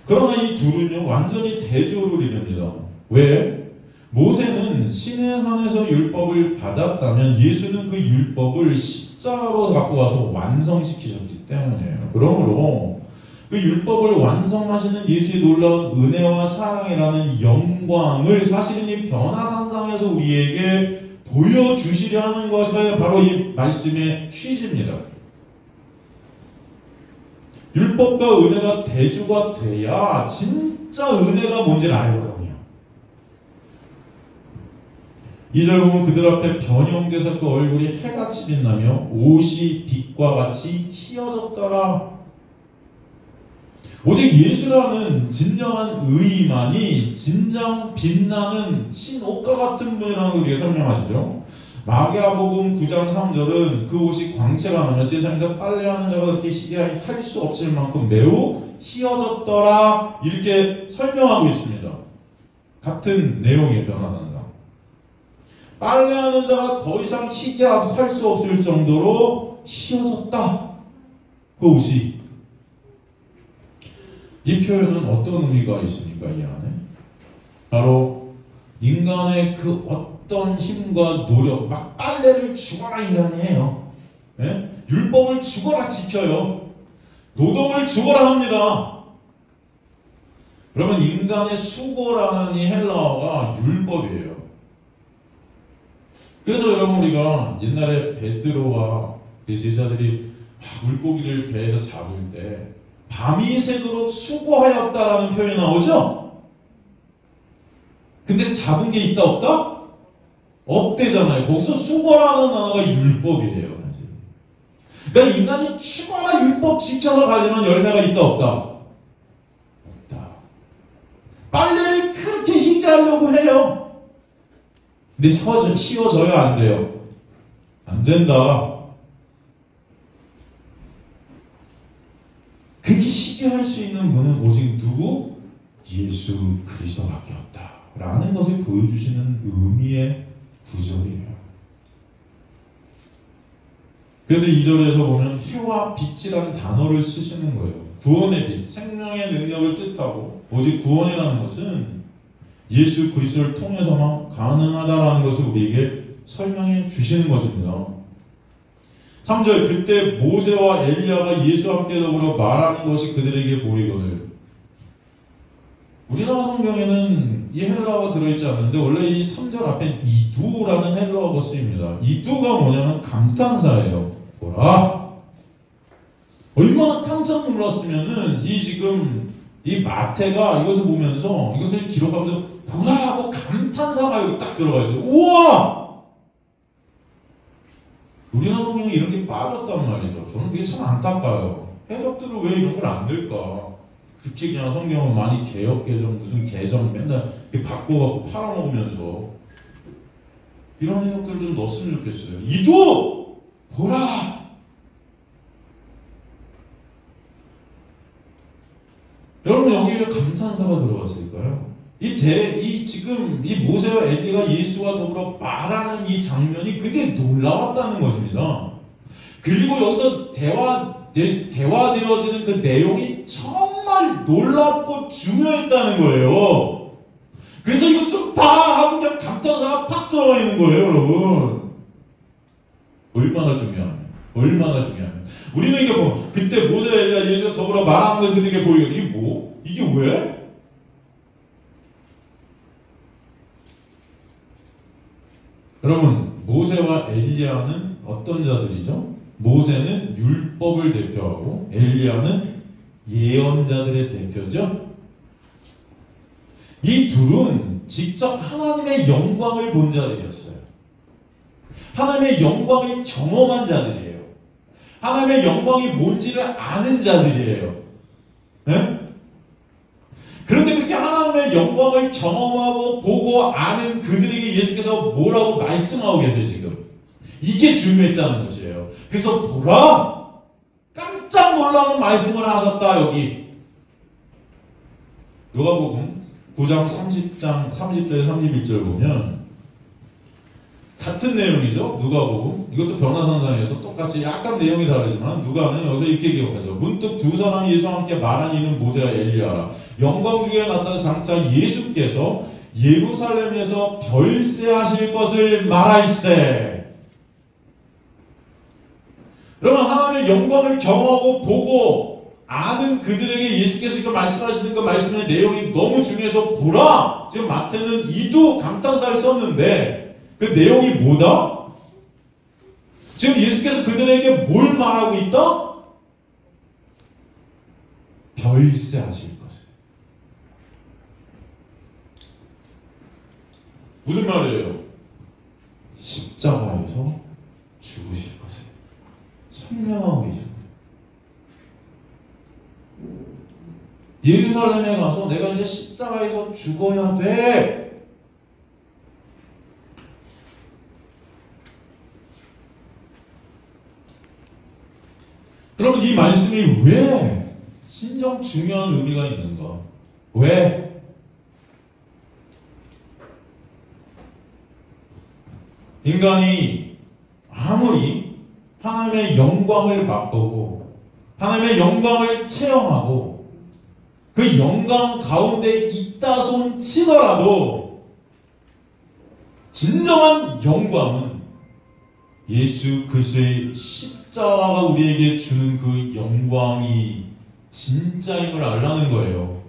그러나 이 둘은요 완전히 대조를 이룹니다. 왜? 모세는 시내산에서 율법을 받았다면 예수는 그 율법을 십자가로 갖고 와서 완성시키셨기 때문이에요. 그러므로 그 율법을 완성하시는 예수의 놀라운 은혜와 사랑이라는 영광을 사실은 이 변화산상에서 우리에게 보여주시려 하는 것이 바로 이 말씀의 취지입니다. 율법과 은혜가 대조가 돼야 진짜 은혜가 뭔지를 알거든요. 2절 보면 그들 앞에 변형돼서 그 얼굴이 해같이 빛나며 옷이 빛과 같이 희어졌더라. 오직 예수라는 진정한 의만이 진정 빛나는 흰옷과 같은 분이라는 걸 설명하시죠. 마가복음 9장 3절은 그 옷이 광채가 나며 세상에서 빨래하는 자가 그렇게 희게 할 수 없을 만큼 매우 희어졌더라 이렇게 설명하고 있습니다. 같은 내용의 변화산상. 빨래하는 자가 더 이상 희게 할 수 없을 정도로 희어졌다. 그 옷이. 이 표현은 어떤 의미가 있습니까? 이 안에 바로 인간의 그 어떤 힘과 노력, 막 빨래를 죽어라 인간이 해요. 예? 율법을 죽어라 지켜요. 노동을 죽어라 합니다. 그러면 인간의 수고라는 이 헬라어가 율법이에요. 그래서 여러분 우리가 옛날에 베드로와 제자들이 물고기를 배에서 잡을 때 밤이 새도록 수고하였다라는 표현이 나오죠? 근데 잡은 게 있다 없다? 없대잖아요. 거기서 수고라는 단어가 율법이에요. 사실. 그러니까 인간이 죽어라 율법 지켜서 가지만 열매가 있다 없다? 없다. 빨래를 그렇게 희게 하려고 해요. 근데 휘어져야 안 돼요. 안 된다. 그렇게 희게 할 수 있는 분은 오직 누구? 예수 그리스도밖에 없다. 라는 것을 보여주시는 의미의 구절이에요. 그래서 2절에서 보면 해와 빛이라는 단어를 쓰시는 거예요. 구원의 빛, 생명의 능력을 뜻하고 오직 구원이라는 것은 예수 그리스도를 통해서만 가능하다라는 것을 우리에게 설명해 주시는 것입니다. 3절 그때 모세와 엘리야가 예수와 함께 더불어 말하는 것이 그들에게 보이거늘. 우리나라 성경에는 이 헬라어가 들어있지 않는데 원래 이 3절 앞에 이두라는 헬라어가 쓰입니다. 이두가 뭐냐면 감탄사예요. 보라. 얼마나 깜짝 놀랐으면은 이 지금 이 마태가 이것을 보면서 이것을 기록하면서 보라 하고 감탄사가 여기 딱 들어가 있어요. 우와! 우리나라 성경에 이런 게 빠졌단 말이죠. 저는 그게 참 안타까워요. 해석들은 왜 이런 걸 안 될까? 그렇게 그냥 성경은 많이 개혁개정 무슨 개정 맨날 이렇게 바꿔갖고 팔아먹으면서 이런 해석들을 좀 넣었으면 좋겠어요. 이도! 보라! 여러분 여기 왜 감탄사가 들어갔을까요? 지금 이 모세와 엘리가 예수와 더불어 말하는 이 장면이 굉장히 놀라웠다는 것입니다. 그리고 여기서 대화되어지는 그 내용이 정말 놀랍고 중요했다는 거예요. 그래서 이거 좀 봐! 하고 그냥 감탄사가 팍 들어가 있는 거예요, 여러분. 얼마나 중요하냐. 얼마나 중요하냐. 우리는 이게 뭐, 그때 모세와 엘리가 예수가 더불어 말하는 것이 그들에게 보이고, 이게 뭐? 이게 왜? 여러분, 모세와 엘리야는 어떤 자들이죠? 모세는 율법을 대표하고 엘리야는 예언자들의 대표죠. 이 둘은 직접 하나님의 영광을 본 자들이었어요. 하나님의 영광을 경험한 자들이에요. 하나님의 영광이 뭔지를 아는 자들이에요. 네? 그런데 그렇게 하나님의 영광을 경험하고 보고 아는 그들에게 예수께서 뭐라고 말씀하고 계세요 지금. 이게 중요했다는 것이에요. 그래서 보라! 깜짝 놀라는 말씀을 하셨다 여기. 누가복음 9장 30절에서 31절 보면 같은 내용이죠. 누가복음. 이것도 변화산상에서 똑같이 약간 내용이 다르지만 누가는 여기서 이렇게 기록하죠. 문득 두 사람이 예수와 함께 말한 이는 모세와 엘리야라. 영광 중에 나타난 장차 예수께서 예루살렘에서 별세하실 것을 말할세. 그러면 하나님의 영광을 경험하고 보고 아는 그들에게 예수께서 이거 말씀하시는 그 말씀의 내용이 너무 중요해서 보라! 지금 마태는 이도 감탄사를 썼는데 그 내용이 뭐다? 지금 예수께서 그들에게 뭘 말하고 있다? 별세하실 것을. 무슨 말이에요? 십자가에서 죽으실 것을 설명하고 계십니다. 예루살렘에 가서 내가 이제 십자가에서 죽어야 돼. 그러면 이 말씀이 왜 진정 중요한 의미가 있는가? 왜? 인간이 아무리 하나님의 영광을 맛보고 하나님의 영광을 체험하고 그 영광 가운데 있다 손 치더라도 진정한 영광은 예수 그리스도의 십자가가 우리에게 주는 그 영광이 진짜임을 알라는 거예요.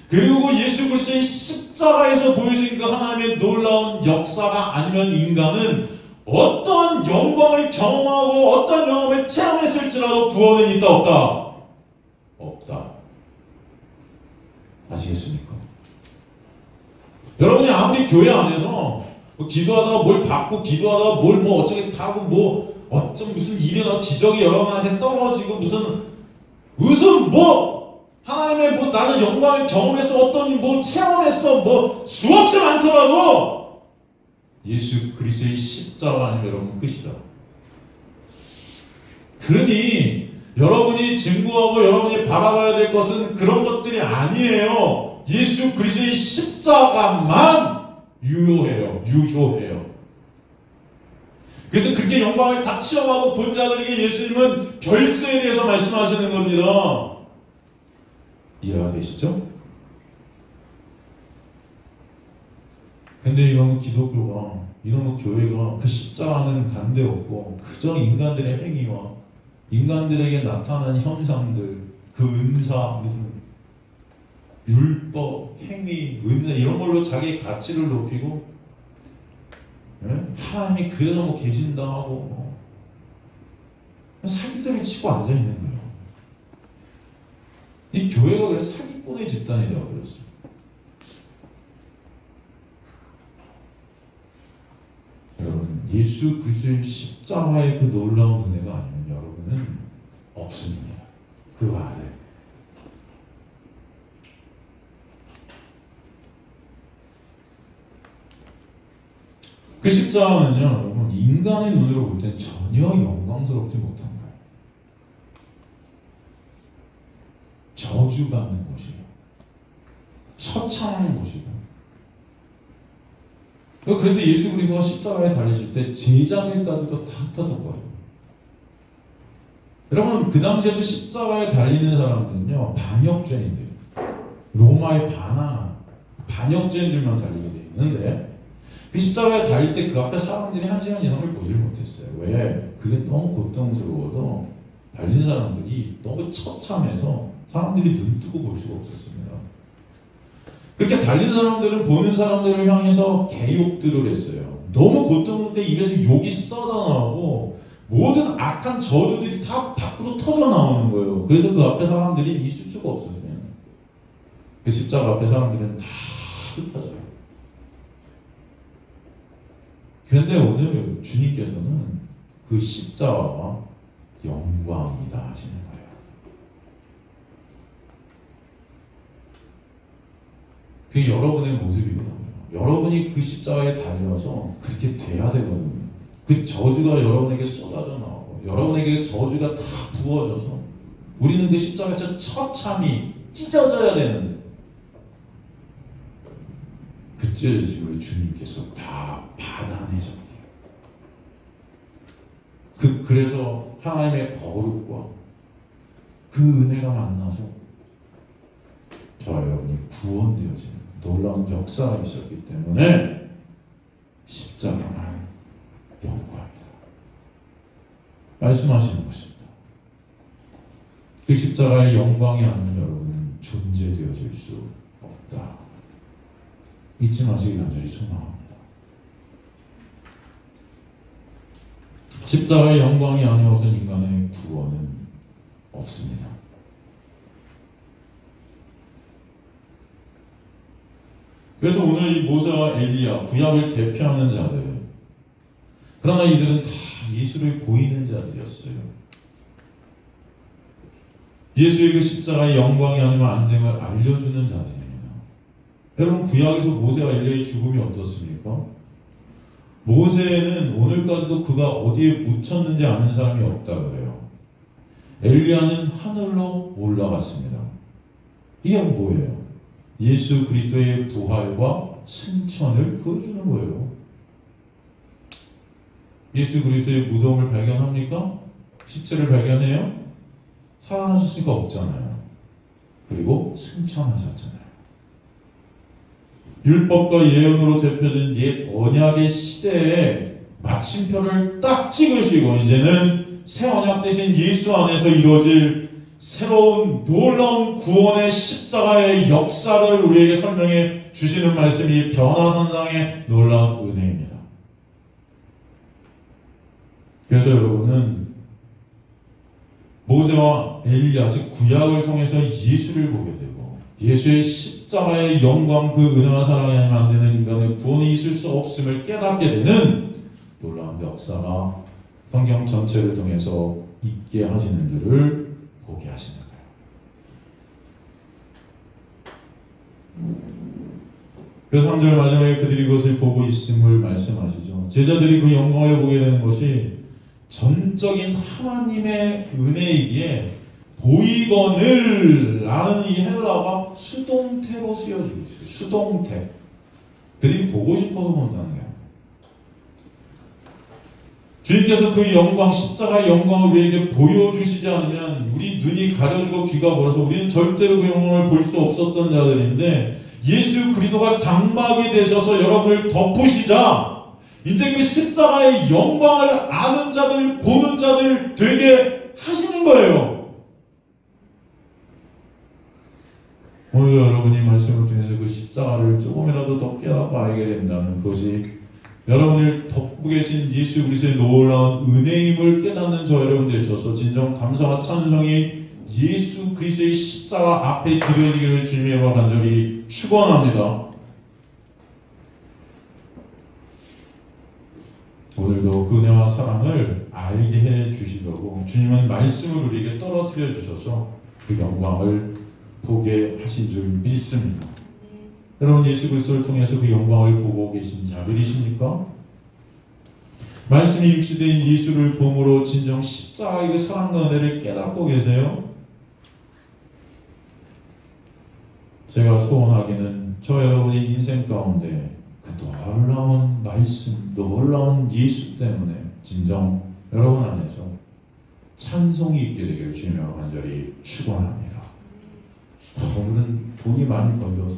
그리고 예수 그리스도의 십자가에서 보여진 그 하나님의 놀라운 역사가 아니면 인간은 어떠한 영광을 경험하고 어떤 영광을 체험했을지라도 구원은 있다 없다? 없다. 아시겠습니까? 여러분이 아무리 교회 안에서 뭐 기도하다가 뭘 받고 기도하다가 뭘 뭐 어쩌게 타고 뭐 어쩜 무슨 일이나 기적이 여러분한테 떨어지고 무슨 뭐 하나님의 뭐 나는 영광을 경험했어 어떤 뭐 체험했어 뭐 수없이 많더라도 예수 그리스도의 십자가 아니면 여러분 끝이다. 그러니 여러분이 증거하고 여러분이 바라봐야 될 것은 그런 것들이 아니에요. 예수 그리스도의 십자가만 유효해요. 그래서 그렇게 영광을 다 체험하고 본 자들에게 예수님은 별세에 대해서 말씀하시는 겁니다. 이해가 되시죠? 근데 이런 기독교가, 이런 교회가 그 십자가는 간대없고 그저 인간들의 행위와 인간들에게 나타나는 현상들, 그 은사, 무슨 율법, 행위, 은혜 이런 걸로 자기 가치를 높이고 하나님이 그래서 뭐 계신다 하고 사기들을 치고 앉아있는 거예요. 이 교회가 그래서 사기꾼의 집단이라고 그랬어요. 여러분, 예수 그리스도의 십자가의 그 놀라운 은혜가 아니면 여러분은 없습니다. 그 아래. 그 십자가는요, 여러분, 인간의 눈으로 볼 땐 전혀 영광스럽지 못한 거예요. 저주받는 곳이에요. 처참한 곳이고. 그래서 예수 그리스도가 십자가에 달리실 때 제자들까지도 다 흩어졌거든요. 여러분, 그 당시에도 십자가에 달리는 사람들은요, 반역죄인들, 로마의 반역죄인들만 달리게 되어 있는데, 그 십자가에 달릴 때 그 앞에 사람들이 1시간 이상을 보질 못했어요. 왜? 그게 너무 고통스러워서 달린 사람들이 너무 처참해서 사람들이 눈 뜨고 볼 수가 없었습니다. 그렇게 달린 사람들은 보는 사람들을 향해서 개욕들을 했어요. 너무 고통스럽게 입에서 욕이 쏟아나오고 모든 악한 저주들이 다 밖으로 터져 나오는 거예요. 그래서 그 앞에 사람들이 있을 수가 없었어요. 그 십자가 앞에 사람들은 다 흩어져요. 그런데 오늘 주님께서는 그 십자가가 영광이다 하시는 거예요. 그게 여러분의 모습이거든요. 여러분이 그 십자가에 달려서 그렇게 돼야 되거든요. 그 저주가 여러분에게 쏟아져 나오고 여러분에게 저주가 다 부어져서 우리는 그 십자가에서 처참히 찢어져야 되는데 그 찢어짐을 주님께서 다 받아내셨대요. 그래서 하나님의 거룩과 그 은혜가 만나서 저와 여러분이 구원되어지는 놀라운 역사가 있었기 때문에 십자가만 영광이다 말씀하시는 것입니다. 그 십자가의 영광이 아니면 여러분은 존재되어질 수 없다. 잊지 마시기 간절히 소망합니다. 십자가의 영광이 아니어서는 인간의 구원은 없습니다. 그래서 오늘 이 모세와 엘리야, 구약을 대표하는 자들, 그러나 이들은 다 예수를 보이는 자들이었어요. 예수의 그 십자가의 영광이 아니면 안 됨을 알려주는 자들입니다. 여러분, 구약에서 모세와 엘리야의 죽음이 어떻습니까? 모세는 오늘까지도 그가 어디에 묻혔는지 아는 사람이 없다 그래요. 엘리야는 하늘로 올라갔습니다. 이게 뭐예요? 예수 그리스도의 부활과 승천을 보여주는 거예요. 예수 그리스도의 무덤을 발견합니까? 시체를 발견해요? 살아나셨으니까 없잖아요. 그리고 승천하셨잖아요. 율법과 예언으로 대표된 옛 언약의 시대에 마침표를 딱 찍으시고 이제는 새 언약 대신 예수 안에서 이루어질 새로운 놀라운 구원의 십자가의 역사를 우리에게 설명해 주시는 말씀이 변화산상의 놀라운 은혜입니다. 그래서 여러분은 모세와 엘리야 즉 구약을 통해서 예수를 보게 되고 예수의 십자가의 영광 그 은혜와 사랑에 만드는 인간의 구원이 있을 수 없음을 깨닫게 되는 놀라운 역사가 성경 전체를 통해서 있게 하시는 줄을 보게 하시는 거예요. 그래서 3절 마지막에 그들이 그것을 보고 있음을 말씀하시죠. 제자들이 그 영광을 보게 되는 것이 전적인 하나님의 은혜이기에 보이거늘 라는 이 헬라어가 수동태로 쓰여지고 있어요. 수동태. 그들이 보고 싶어서 본다는 거예요. 주님께서 그 영광, 십자가의 영광을 우리에게 보여주시지 않으면 우리 눈이 가려지고 귀가 멀어서 우리는 절대로 그 영광을 볼 수 없었던 자들인데 예수 그리스도가 장막이 되셔서 여러분을 덮으시자 이제 그 십자가의 영광을 아는 자들, 보는 자들 되게 하시는 거예요. 오늘 여러분이 말씀을 통해서 그 십자가를 조금이라도 더 깨닫고 알게 된다는 것이 여러분을 덮고 계신 예수 그리스도의 놀라운 은혜임을 깨닫는 저 여러분 되셔서 진정 감사와 찬송이 예수 그리스도의 십자가 앞에 드려지기를 주님의 간절히 축원합니다. 오늘도 그 은혜와 사랑을 알게 해 주시려고 주님은 말씀을 우리에게 떨어뜨려 주셔서 그 영광을 보게 하신 줄 믿습니다. 여러분 예수 그리스도를 통해서 그 영광을 보고 계신 자들이십니까? 말씀이 육시된 예수를 봄으로 진정 십자가의 그 사랑과 은혜를 깨닫고 계세요? 제가 소원하기는 저 여러분의 인생 가운데 그 놀라운 말씀, 놀라운 예수 때문에 진정 여러분 안에서 찬송이 있게 되기를 주님으로 간절히 축원합니다. 오늘은 돈이 많이 걸려서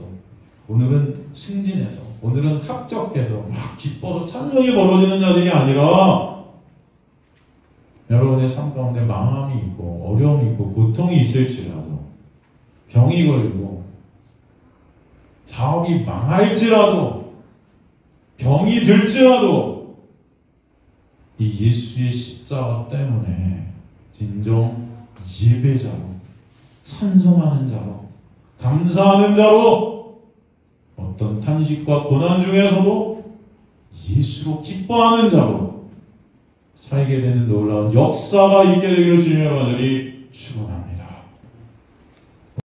오늘은 승진해서 오늘은 합격해서 막 기뻐서 찬송이 벌어지는 자들이 아니라 여러분의 삶 가운데 망함이 있고 어려움이 있고 고통이 있을지라도 병이 걸리고 사업이 망할지라도 병이 들지라도 이 예수의 십자가 때문에 진정 예배자로 찬송하는 자로 감사하는 자로 어떤 탄식과 고난 중에서도 예수로 기뻐하는 자로 살게 되는 놀라운 역사가 있게 되기를 주님의 간절히 축원합니다.